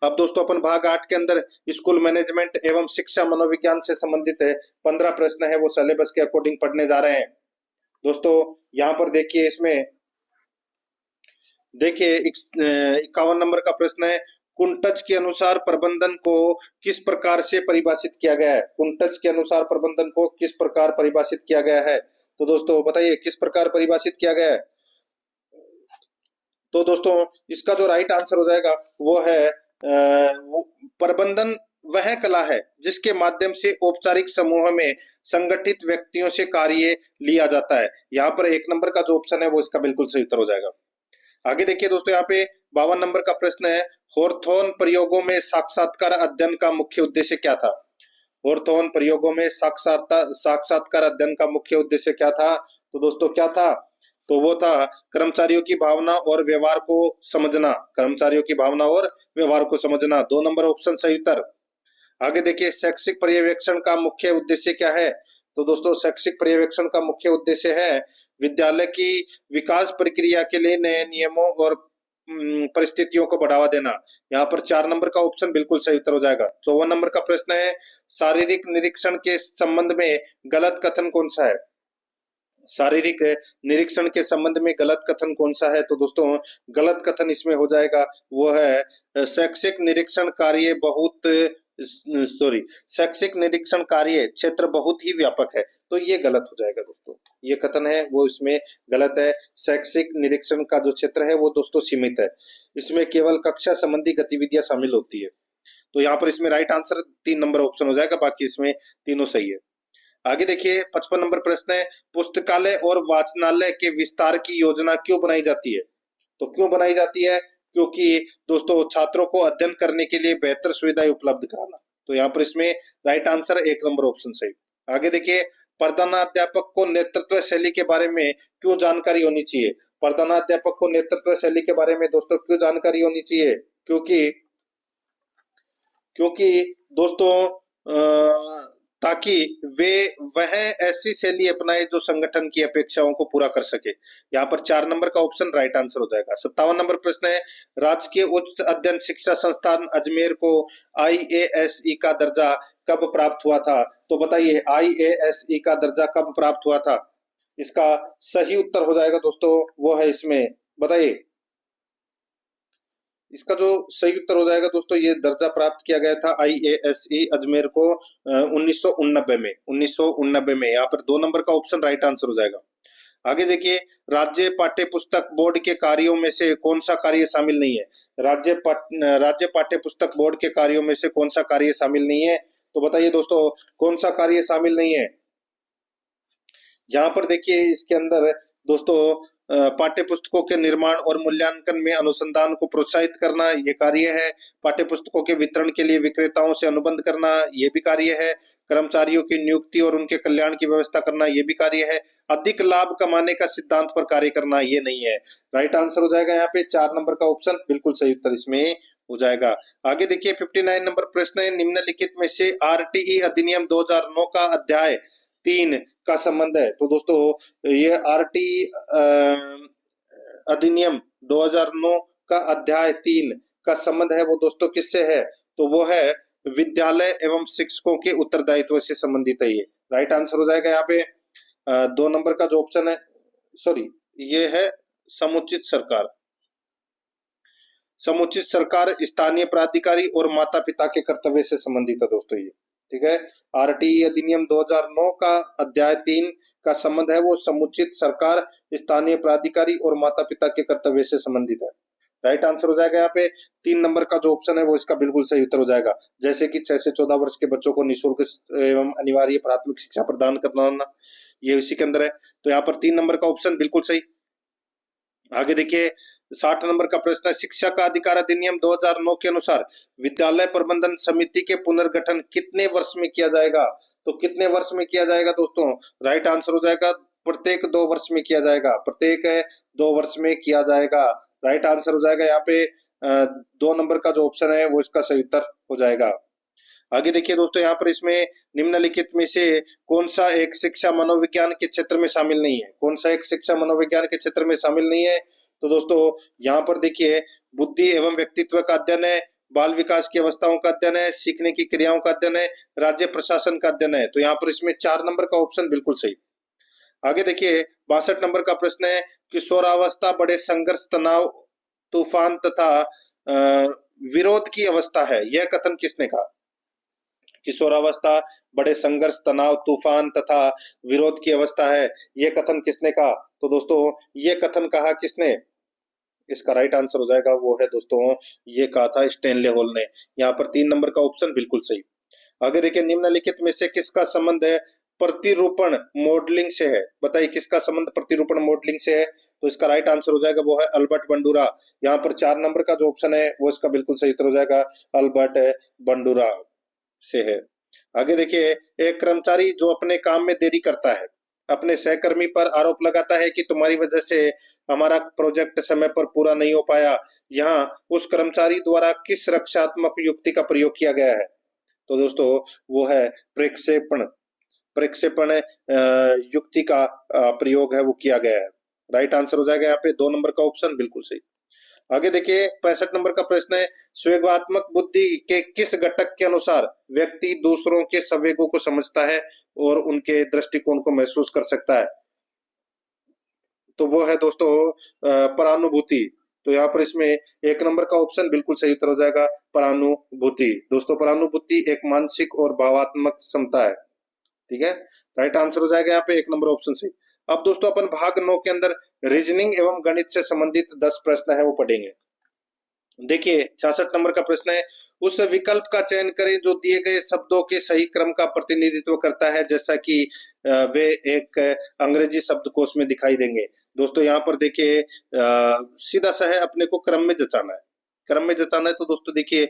अब दोस्तों अपन भाग 8 के अंदर स्कूल मैनेजमेंट एवं शिक्षा मनोविज्ञान से संबंधित है 15 प्रश्न है वो सिलेबस के अकॉर्डिंग पढ़ने जा रहे हैं दोस्तों। यहाँ पर देखिए, इसमें देखिए 51 नंबर का प्रश्न है, कुंटज के अनुसार प्रबंधन को किस प्रकार से परिभाषित किया गया है? कुंटज के अनुसार प्रबंधन को किस प्रकार परिभाषित किया गया है? तो दोस्तों बताइए किस प्रकार परिभाषित किया गया है? तो दोस्तों इसका जो राइट आंसर हो जाएगा वो है प्रबंधन वह कला है जिसके माध्यम से औपचारिक समूह में संगठित व्यक्तियों से कार्य लिया जाता है। यहाँ पर 1 नंबर का जो ऑप्शन है वो इसका बिल्कुल सही उत्तर हो जाएगा। आगे देखिए दोस्तों, यहाँ पे 52 नंबर का प्रश्न है, हॉर्थोन प्रयोगों में साक्षात्कार अध्ययन का मुख्य उद्देश्य क्या था? हॉर्थोन प्रयोगों में साक्षात्कार अध्ययन का मुख्य उद्देश्य क्या था? तो दोस्तों क्या था? तो वो था कर्मचारियों की भावना और व्यवहार को समझना। कर्मचारियों की भावना और व्यवहार को समझना, 2 नंबर ऑप्शन सही उत्तर। आगे देखिए, शैक्षिक पर्यवेक्षण का मुख्य उद्देश्य क्या है? तो दोस्तों शैक्षिक पर्यवेक्षण का मुख्य उद्देश्य है विद्यालय की विकास प्रक्रिया के लिए नए नियमों और परिस्थितियों को बढ़ावा देना। यहाँ पर 4 नंबर का ऑप्शन बिल्कुल सही उत्तर हो जाएगा। 54 नंबर का प्रश्न है, शारीरिक निरीक्षण के संबंध में गलत कथन कौन सा है? शारीरिक निरीक्षण के संबंध में गलत कथन कौन सा है? तो दोस्तों गलत कथन इसमें हो जाएगा वो है शैक्षिक निरीक्षण कार्य बहुत शैक्षिक निरीक्षण कार्य क्षेत्र बहुत ही व्यापक है, तो ये गलत हो जाएगा दोस्तों। ये कथन है वो इसमें गलत है। शैक्षिक निरीक्षण का जो क्षेत्र है वो दोस्तों सीमित है, इसमें केवल कक्षा संबंधी गतिविधियां शामिल होती है। तो यहाँ पर इसमें राइट आंसर 3 नंबर ऑप्शन हो जाएगा, बाकी इसमें तीनों सही है। आगे देखिए 55 नंबर प्रश्न है, पुस्तकालय और वाचनालय के विस्तार की योजना क्यों बनाई जाती है? तो क्यों बनाई जाती है? क्योंकि दोस्तों छात्रों को अध्ययन करने के लिए बेहतर सुविधाएं उपलब्ध कराना। तो यहाँ पर इसमें राइट आंसर 1 नंबर ऑप्शन सही। आगे देखिए, प्रधानाध्यापक को नेतृत्व शैली के बारे में क्यों जानकारी होनी चाहिए? प्रधानाध्यापक को नेतृत्व शैली के बारे में दोस्तों क्यों जानकारी होनी चाहिए? क्योंकि दोस्तों ताकि वह ऐसी शैली अपनाए जो संगठन की अपेक्षाओं को पूरा कर सके। यहाँ पर 4 नंबर का ऑप्शन राइट आंसर हो जाएगा। 57 नंबर प्रश्न है, राजकीय उच्च अध्ययन शिक्षा संस्थान अजमेर को IASE का दर्जा कब प्राप्त हुआ था? तो बताइए IASE का दर्जा कब प्राप्त हुआ था? इसका सही उत्तर हो जाएगा दोस्तों वो है इसमें, बताइए। इसका जो सही उत्तर हो जाएगा दोस्तों, ये दर्जा प्राप्त किया गया था IASE अजमेर को 1989 में, 1989 में। यहाँ पर 2 नंबर का ऑप्शन राइट आंसर हो जाएगा। आगे देखिए, राज्य पाठ्य पुस्तक बोर्ड के कार्यों में से कौन सा कार्य शामिल नहीं है? राज्य पाठ्य पुस्तक बोर्ड के कार्यों में से कौन सा कार्य शामिल नहीं है? तो बताइए दोस्तों, कौन सा कार्य शामिल नहीं है? यहाँ पर देखिए, इसके अंदर दोस्तों पाठ्य पुस्तकों के निर्माण और मूल्यांकन में अनुसंधान को प्रोत्साहित करना ये कार्य है। पाठ्य पुस्तकों के वितरण के लिए विक्रेताओं से अनुबंध करना ये भी कार्य है। कर्मचारियों की नियुक्ति और उनके कल्याण की व्यवस्था करना ये भी कार्य है। अधिक लाभ कमाने का सिद्धांत पर कार्य करना ये नहीं है। राइट आंसर हो जाएगा यहाँ पे 4 नंबर का ऑप्शन, बिल्कुल सही उत्तर इसमें हो जाएगा। आगे देखिए, 59 नंबर प्रश्न है, निम्नलिखित में से RTE अधिनियम 2009 का अध्याय 3 का संबंध है। तो दोस्तों, ये RTE अधिनियम 2009 का अध्याय 3 का संबंध है वो दोस्तों किससे है? तो वो है विद्यालय एवं शिक्षकों के उत्तरदायित्व से संबंधित है ये। राइट आंसर हो जाएगा यहाँ पे 2 नंबर का जो ऑप्शन है, सॉरी, ये है समुचित सरकार। समुचित सरकार स्थानीय प्राधिकारी और माता पिता के कर्तव्य से संबंधित है दोस्तों ये। ठीक है, RTE अधिनियम 2009 का अध्याय 3 का संबंध है वो समुचित सरकार, स्थानीय प्राधिकारी और माता पिता के कर्तव्य से संबंधित है। राइट आंसर हो जाएगा यहाँ पे 3 नंबर का जो ऑप्शन है वो इसका बिल्कुल सही उत्तर हो जाएगा। जैसे कि 6 से 14 वर्ष के बच्चों को निःशुल्क एवं अनिवार्य प्राथमिक शिक्षा प्रदान करना, ये इसी के अंदर है। तो यहाँ पर 3 नंबर का ऑप्शन बिल्कुल सही। आगे देखिए, 60 नंबर का प्रश्न है, शिक्षा का अधिकार अधिनियम 2009 के अनुसार विद्यालय प्रबंधन समिति के पुनर्गठन कितने वर्ष में किया जाएगा? तो कितने वर्ष में किया जाएगा दोस्तों? राइट आंसर हो जाएगा प्रत्येक 2 वर्ष में किया जाएगा। प्रत्येक 2 वर्ष में किया जाएगा। राइट आंसर हो जाएगा यहाँ पे 2 नंबर का जो ऑप्शन है वो इसका सही उत्तर हो जाएगा। आगे देखिए दोस्तों, यहाँ पर इसमें निम्नलिखित में से कौन सा एक शिक्षा मनोविज्ञान के क्षेत्र में शामिल नहीं है? कौन सा एक शिक्षा मनोविज्ञान के क्षेत्र में शामिल नहीं है? तो दोस्तों, यहाँ पर देखिए, बुद्धि एवं व्यक्तित्व का अध्ययन है, बाल विकास की अवस्थाओं का अध्ययन है, सीखने की क्रियाओं का अध्ययन है, राज्य प्रशासन का अध्ययन है। तो यहाँ पर इसमें 4 नंबर का ऑप्शन बिल्कुल सही। आगे देखिए, 62 नंबर का प्रश्न है, किशोरावस्था बड़े संघर्ष, तनाव, तूफान तथा विरोध की अवस्था है, यह कथन किसने कहा? किशोरावस्था बड़े संघर्ष, तनाव, तूफान तथा विरोध की अवस्था है, यह कथन किसने कहा? तो दोस्तों, ये कथन कहा किसने? इसका राइट आंसर हो जाएगा वो है दोस्तों, ये कहा था स्टेनले हॉल ने। यहाँ पर 3 नंबर का ऑप्शन बिल्कुल सही। आगे देखिए, निम्नलिखित में से किसका संबंध है प्रतिरूपण मॉडलिंग से है? बताइए, किसका संबंध प्रतिरूपण मॉडलिंग से है? तो इसका राइट आंसर हो जाएगा वो है अल्बर्ट बंडूरा। यहाँ पर 4 नंबर का जो ऑप्शन है वो इसका बिल्कुल सही उत्तर हो जाएगा, अल्बर्ट बंडूरा से है। आगे देखिए, एक कर्मचारी जो अपने काम में देरी करता है, अपने सहकर्मी पर आरोप लगाता है कि तुम्हारी वजह से हमारा प्रोजेक्ट समय पर पूरा नहीं हो पाया। यहाँ उस कर्मचारी द्वारा किस रक्षात्मक युक्ति का प्रयोग किया गया है? तो दोस्तों, वो है प्रक्षेपण। प्रक्षेपण युक्ति का प्रयोग है वो किया गया है। राइट आंसर हो जाएगा यहाँ पे 2 नंबर का ऑप्शन बिल्कुल सही। आगे देखिए, 65 नंबर का प्रश्न है, संवेगात्मक बुद्धि के किस घटक के अनुसार व्यक्ति दूसरों के संवेगों को समझता है और उनके दृष्टिकोण को महसूस कर सकता है? तो वो है दोस्तों परानुभूति। तो यहाँ पर इसमें 1 नंबर का ऑप्शन बिल्कुल सही उत्तर हो जाएगा, परानुभूति। दोस्तों, परानुभूति एक मानसिक और भावात्मक क्षमता है। ठीक है, राइट आंसर हो जाएगा यहाँ पे 1 नंबर ऑप्शन सही। अब दोस्तों, अपन भाग 9 के अंदर रीजनिंग एवं गणित से संबंधित 10 प्रश्न है वो पढ़ेंगे। देखिए, 66 नंबर का प्रश्न है, उस विकल्प का चयन करें जो दिए गए शब्दों के सही क्रम का प्रतिनिधित्व करता है, जैसा कि वे एक अंग्रेजी शब्दकोश में दिखाई देंगे। दोस्तों, यहाँ पर देखिए, सीधा सा है, अपने को क्रम में जचाना है। क्रम में जचाना है तो दोस्तों देखिए,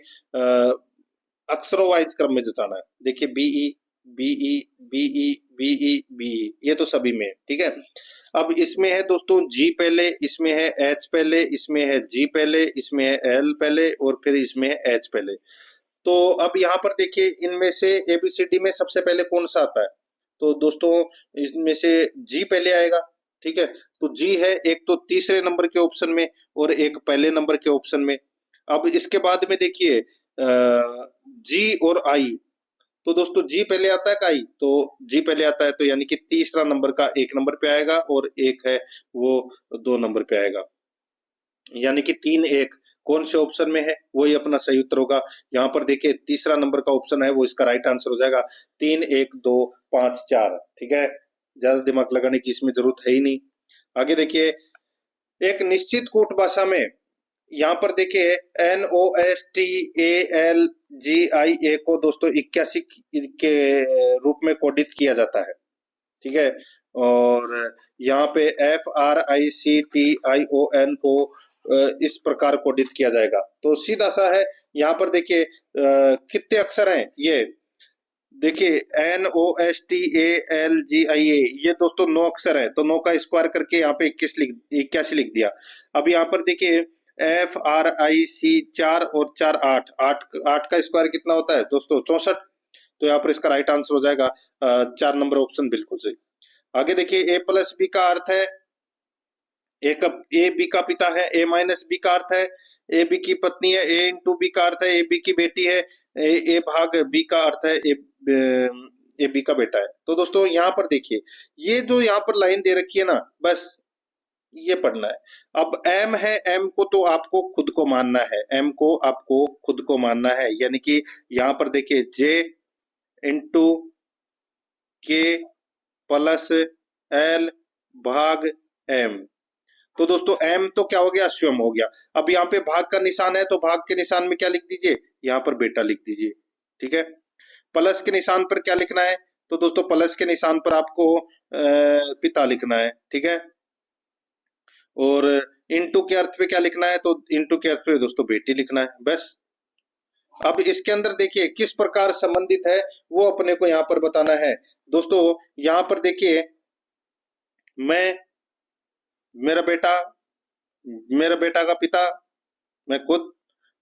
अक्षरों वाइज क्रम में जचाना है। देखिए, be be be be be, ये तो सभी में, ठीक है। अब इसमें है दोस्तों जी पहले, इसमें है एच पहले, इसमें है जी पहले, इसमें है एल पहले और फिर इसमें है एच पहले। तो अब यहाँ पर देखिए, इनमें से एबीसीडी में सबसे पहले कौन सा आता है? तो दोस्तों, इसमें से जी पहले आएगा। ठीक है, तो जी है एक तो तीसरे नंबर के ऑप्शन में और एक पहले नंबर के ऑप्शन में। अब इसके बाद में देखिए जी और आई, तो दोस्तों जी पहले आता है का आई? तो जी पहले आता है, तो यानी कि तीसरा नंबर का 1 नंबर पे आएगा और एक है वो 2 नंबर पे आएगा, यानी कि 3 1 कौन से ऑप्शन में है वही अपना सही उत्तर होगा। यहाँ पर देखिए तीसरा नंबर का ऑप्शन है वो इसका राइट आंसर हो जाएगा। 3 1 2 5 4। ठीक है, ज्यादा दिमाग लगाने की इसमें जरूरत है ही नहीं। आगे देखिए, एक निश्चित कूट भाषा में यहाँ पर देखिए NOSTALGIA को दोस्तों 81 के रूप में कोडित किया जाता है। ठीक है, और यहाँ पे FRICTION को इस प्रकार कोडित किया जाएगा। तो सीधा सा है, यहाँ पर देखिए कितने अक्षर हैं ये देखिए NOSTALGIA, ये दोस्तों 9 अक्षर है, तो 9 का स्क्वायर करके यहाँ पे 81 लिख दिया। अब यहाँ पर देखिए FRIC 4 और 4 8 8 का स्क्वायर कितना होता है दोस्तों 64। तो यहाँ पर इसका राइट आंसर हो जाएगा 4 नंबर ऑप्शन बिल्कुल सही। आगे देखिए A प्लस बी का अर्थ है ए बी का पिता है, A माइनस बी का अर्थ है ए बी की पत्नी है, A इंटू बी का अर्थ है ए बी की बेटी है, ए भाग बी का अर्थ है ए बी का बेटा है। तो दोस्तों यहाँ पर देखिए ये जो यहाँ पर लाइन दे रखी है ना, बस ये पढ़ना है। अब एम है, एम को तो आपको खुद को मानना है, एम को आपको खुद को मानना है, यानी कि यहाँ पर देखिए जे इंटू के प्लस एल भाग एम। तो दोस्तों m तो क्या हो गया, स्वयं हो गया। अब यहाँ पे भाग का निशान है तो भाग के निशान में क्या लिख दीजिए, यहाँ पर बेटा लिख दीजिए। ठीक है, प्लस के निशान पर क्या लिखना है, तो दोस्तों प्लस के निशान पर आपको पिता लिखना है। ठीक है, और इनटू के अर्थ पे क्या लिखना है, तो इनटू के अर्थ पे दोस्तों बेटी लिखना है, बस। अब इसके अंदर देखिए किस प्रकार संबंधित है वो अपने को यहाँ पर बताना है। दोस्तों यहाँ पर देखिए मैं, मेरा बेटा का पिता, मैं खुद,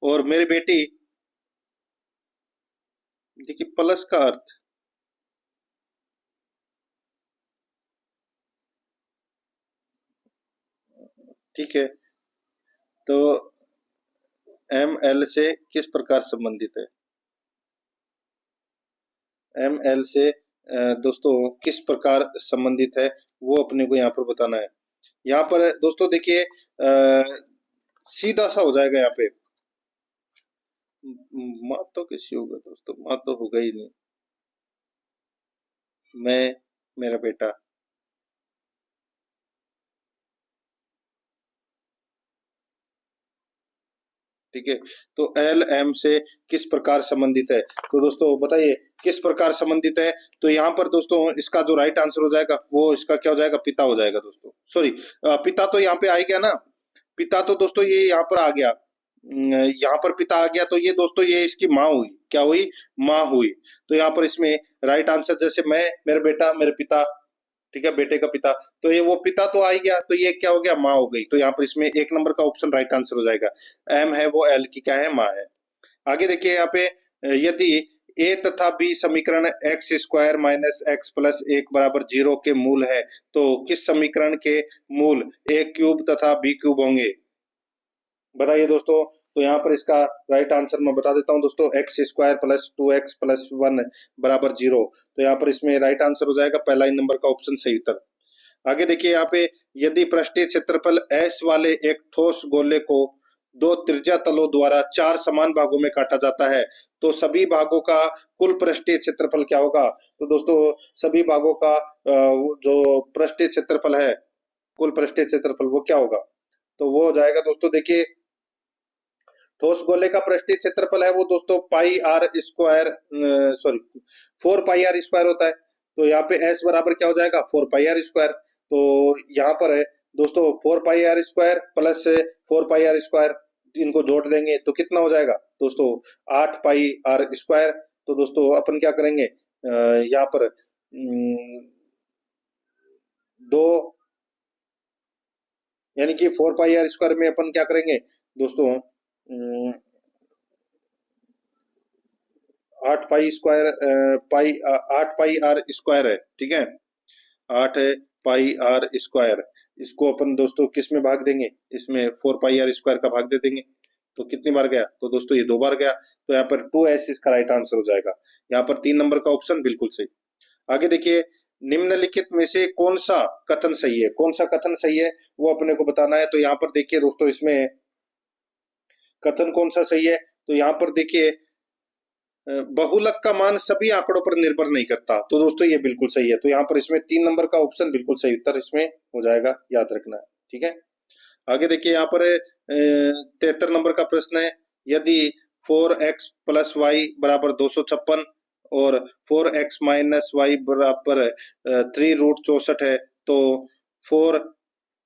और मेरी बेटी, देखिए प्लस का अर्थ, ठीक है, तो एम एल से किस प्रकार संबंधित है, एम एल से दोस्तों किस प्रकार संबंधित है वो अपने को यहाँ पर बताना है। यहाँ पर दोस्तों देखिए सीधा सा हो जाएगा, यहाँ पे माँ तो कैसी होगा दोस्तों, माँ तो होगा ही नहीं, मैं, मेरा बेटा। ठीक है, तो एल एम से किस प्रकार संबंधित है, तो दोस्तों बताइए किस प्रकार संबंधित है। तो यहाँ पर दोस्तों इसका जो राइट आंसर हो जाएगा वो इसका क्या हो जाएगा, पिता हो जाएगा दोस्तों। सॉरी, पिता तो यहाँ पे आ गया ना, पिता तो दोस्तों ये यहाँ पर आ गया, यहाँ पर पिता आ गया, तो ये दोस्तों ये इसकी माँ हुई, क्या हुई, माँ हुई। तो यहाँ पर इसमें राइट आंसर जैसे मैं, मेरा बेटा, मेरे पिता, ठीक है, बेटे का पिता, तो ये वो पिता तो आ ही गया, तो ये क्या हो गया, माँ हो गई। तो यहाँ पर इसमें 1 नंबर का ऑप्शन राइट आंसर हो जाएगा। एम है वो एल की क्या है, माँ है। आगे देखिए यहाँ पे यदि ए तथा बी समीकरण x square minus x plus 1 बराबर 0 के मूल है, तो किस समीकरण के मूल ए क्यूब तथा बी क्यूब होंगे, बताइए दोस्तों। तो यहाँ पर इसका राइट आंसर मैं बता देता हूँ दोस्तों, x square plus 2x plus 1 बराबर 0। तो यहाँ पर इसमें राइट आंसर हो जाएगा पहला ही नंबर का ऑप्शन सही उत्तर। आगे देखिए यहाँ पे, यदि पृष्ठीय क्षेत्रफल S वाले एक ठोस गोले को 2 त्रिज्या तलों द्वारा 4 समान भागों में काटा जाता है, तो सभी भागों का कुल पृष्ठीय क्षेत्रफल क्या होगा। तो दोस्तों सभी भागों का जो पृष्ठीय क्षेत्रफल है, कुल पृष्ठीय क्षेत्रफल वो क्या होगा, तो वो हो जाएगा दोस्तों, देखिए ठोस गोले का पृष्ठीय क्षेत्रफल है वो दोस्तों pi r square, sorry 4 pi r square होता है। तो यहाँ पे S बराबर क्या हो जाएगा, 4 पाई आर स्क्वायर। तो यहाँ पर है दोस्तों 4 pi r square plus 4 pi r square, इनको जोड़ देंगे तो कितना हो जाएगा दोस्तों, 8 पाई आर स्क्वायर। तो दोस्तों अपन क्या करेंगे, यहाँ पर 2, यानी कि 4 पाई आर स्क्वायर में अपन क्या करेंगे दोस्तों, 8 pi square, 8 pi r square है, ठीक है, 8 पाई आर स्क्वायर, इसको अपन दोस्तों किस में भाग देंगे, इसमें 4 पाई आर स्क्वायर का भाग दे देंगे। तो कितनी बार गया, तो दोस्तों ये 2 बार गया। तो यहाँ पर 2s इसका राइट आंसर हो जाएगा। यहाँ पर 3 नंबर का ऑप्शन बिल्कुल सही। आगे देखिए, निम्नलिखित में से कौन सा कथन सही है, कौन सा कथन सही है वो अपने को बताना है। तो यहाँ पर देखिए दोस्तों, इसमें कथन कौन सा सही है? तो यहाँ पर देखिए बहुलक का मान सभी आंकड़ों पर निर्भर नहीं करता, तो दोस्तों ये बिल्कुल सही है। तो यहाँ पर इसमें 3 नंबर का ऑप्शन बिल्कुल सही उत्तर इसमें हो जाएगा, याद रखना है। ठीक है, आगे देखिए यहाँ पर 73 नंबर का प्रश्न है, यदि 4x प्लस वाई बराबर 256 और 4x माइनस वाई बराबर 3√64 है, तो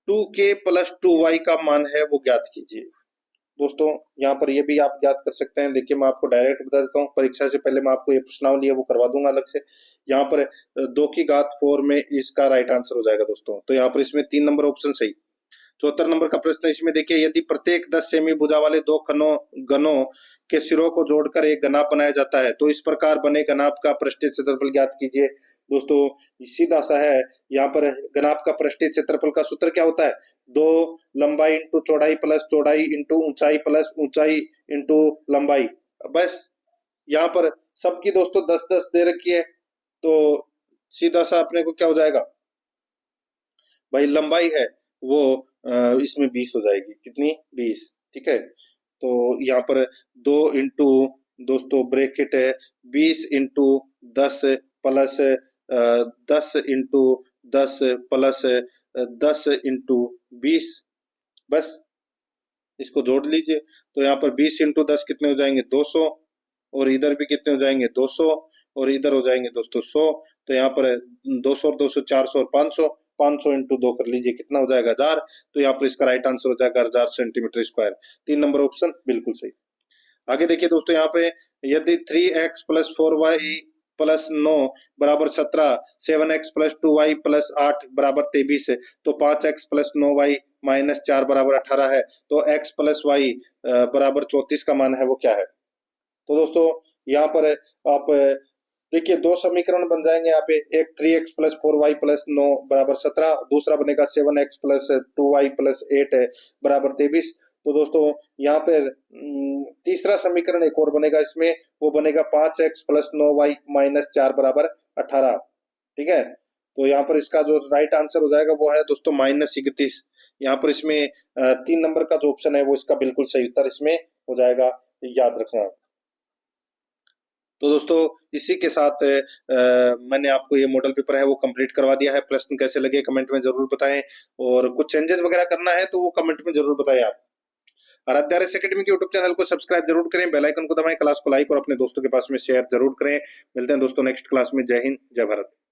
2k प्लस 2y का मान है वो ज्ञात कीजिए। दोस्तों यहाँ पर ये भी आप ज्ञात कर सकते हैं। देखिए मैं आपको डायरेक्ट बता देता हूँ, परीक्षा से पहले मैं आपको ये प्रश्नावली है वो करवा दूंगा अलग से। यहाँ पर 2 की घात 4 में इसका राइट आंसर हो जाएगा दोस्तों। तो यहाँ पर इसमें 3 नंबर ऑप्शन सही। 74 नंबर का प्रश्न है, इसमें देखिए यदि प्रत्येक 10 सेमी भुजा वाले 2 गनों के सिरों को जोड़कर एक घनाभ बनाया जाता है, तो इस प्रकार बने घनाभ का पृष्ठीय क्षेत्रफल ज्ञात कीजिए। दोस्तों सीधा सा है, यहाँ पर घनाभ का पृष्ठीय क्षेत्रफल का सूत्र क्या होता है? 2 लंबाई इंटू चौड़ाई प्लस चौड़ाई इंटू ऊंचाई प्लस ऊंचाई इंटू लंबाई। बस यहाँ पर सबकी दोस्तों 10-10 दे रखी है, तो सीधा सा अपने को क्या हो जाएगा भाई, लंबाई है वो इसमें 20 हो जाएगी। कितनी? 20। ठीक है, तो यहाँ पर 2 इंटू दोस्तों ब्रैकेट है 20 into 10 plus 10 into 10 plus 10 into 20। बस इसको जोड़ लीजिए, तो यहाँ पर 20 इंटू 10 कितने हो जाएंगे? 200, और इधर भी कितने हो जाएंगे? 200, और इधर हो जाएंगे दोस्तों 100। तो यहाँ पर 200 और 200 400 और 500, 500 इंटू 2 कर लीजिए, कितना हो जाएगा? 1000। तो यहाँ पर इसका राइट आंसर हो जाएगा 1000 सेंटीमीटर स्क्वायर। 3 नंबर ऑप्शन बिल्कुल सही। आगे देखिए दोस्तों, यहाँ पे यदि 3x प्लस 4y प्लस 9 बराबर 17, 7x प्लस 2y प्लस 8 बराबर 23 है, तो 5x प्लस 9y माइनस 4 बराबर 18 है, तो x प्लस y बराबर 34 का मान है वो क्या है? तो दोस्तों यहाँ पर आप देखिए 2 समीकरण बन जाएंगे यहाँ पे। एक 3x प्लस 4y प्लस 9 बराबर 17, दूसरा बनेगा 7x प्लस 2y प्लस 8 बराबर 23। तो दोस्तों यहाँ पे तीसरा समीकरण एक और बनेगा इसमें, वो बनेगा 5x प्लस 9y माइनस 4 बराबर 18। ठीक है, तो यहाँ पर इसका जो राइट आंसर हो जाएगा वो है दोस्तों -31। यहाँ पर इसमें 3 नंबर का जो ऑप्शन है वो इसका बिल्कुल सही उत्तर इसमें हो जाएगा, याद रखना। तो दोस्तों इसी के साथ मैंने आपको ये मॉडल पेपर है वो कंप्लीट करवा दिया है। प्रश्न कैसे लगे कमेंट में जरूर बताएं, और कुछ चेंजेस वगैरह करना है तो वो कमेंट में जरूर बताएं आप। आराध्या आरएस एकेडमी के यूट्यूब चैनल को सब्सक्राइब जरूर करें, बेल आइकन को दबाएं, क्लास को लाइक और अपने दोस्तों के पास में शेयर जरूर करें। मिलते हैं दोस्तों नेक्स्ट क्लास में। जय हिंद, जय भारत।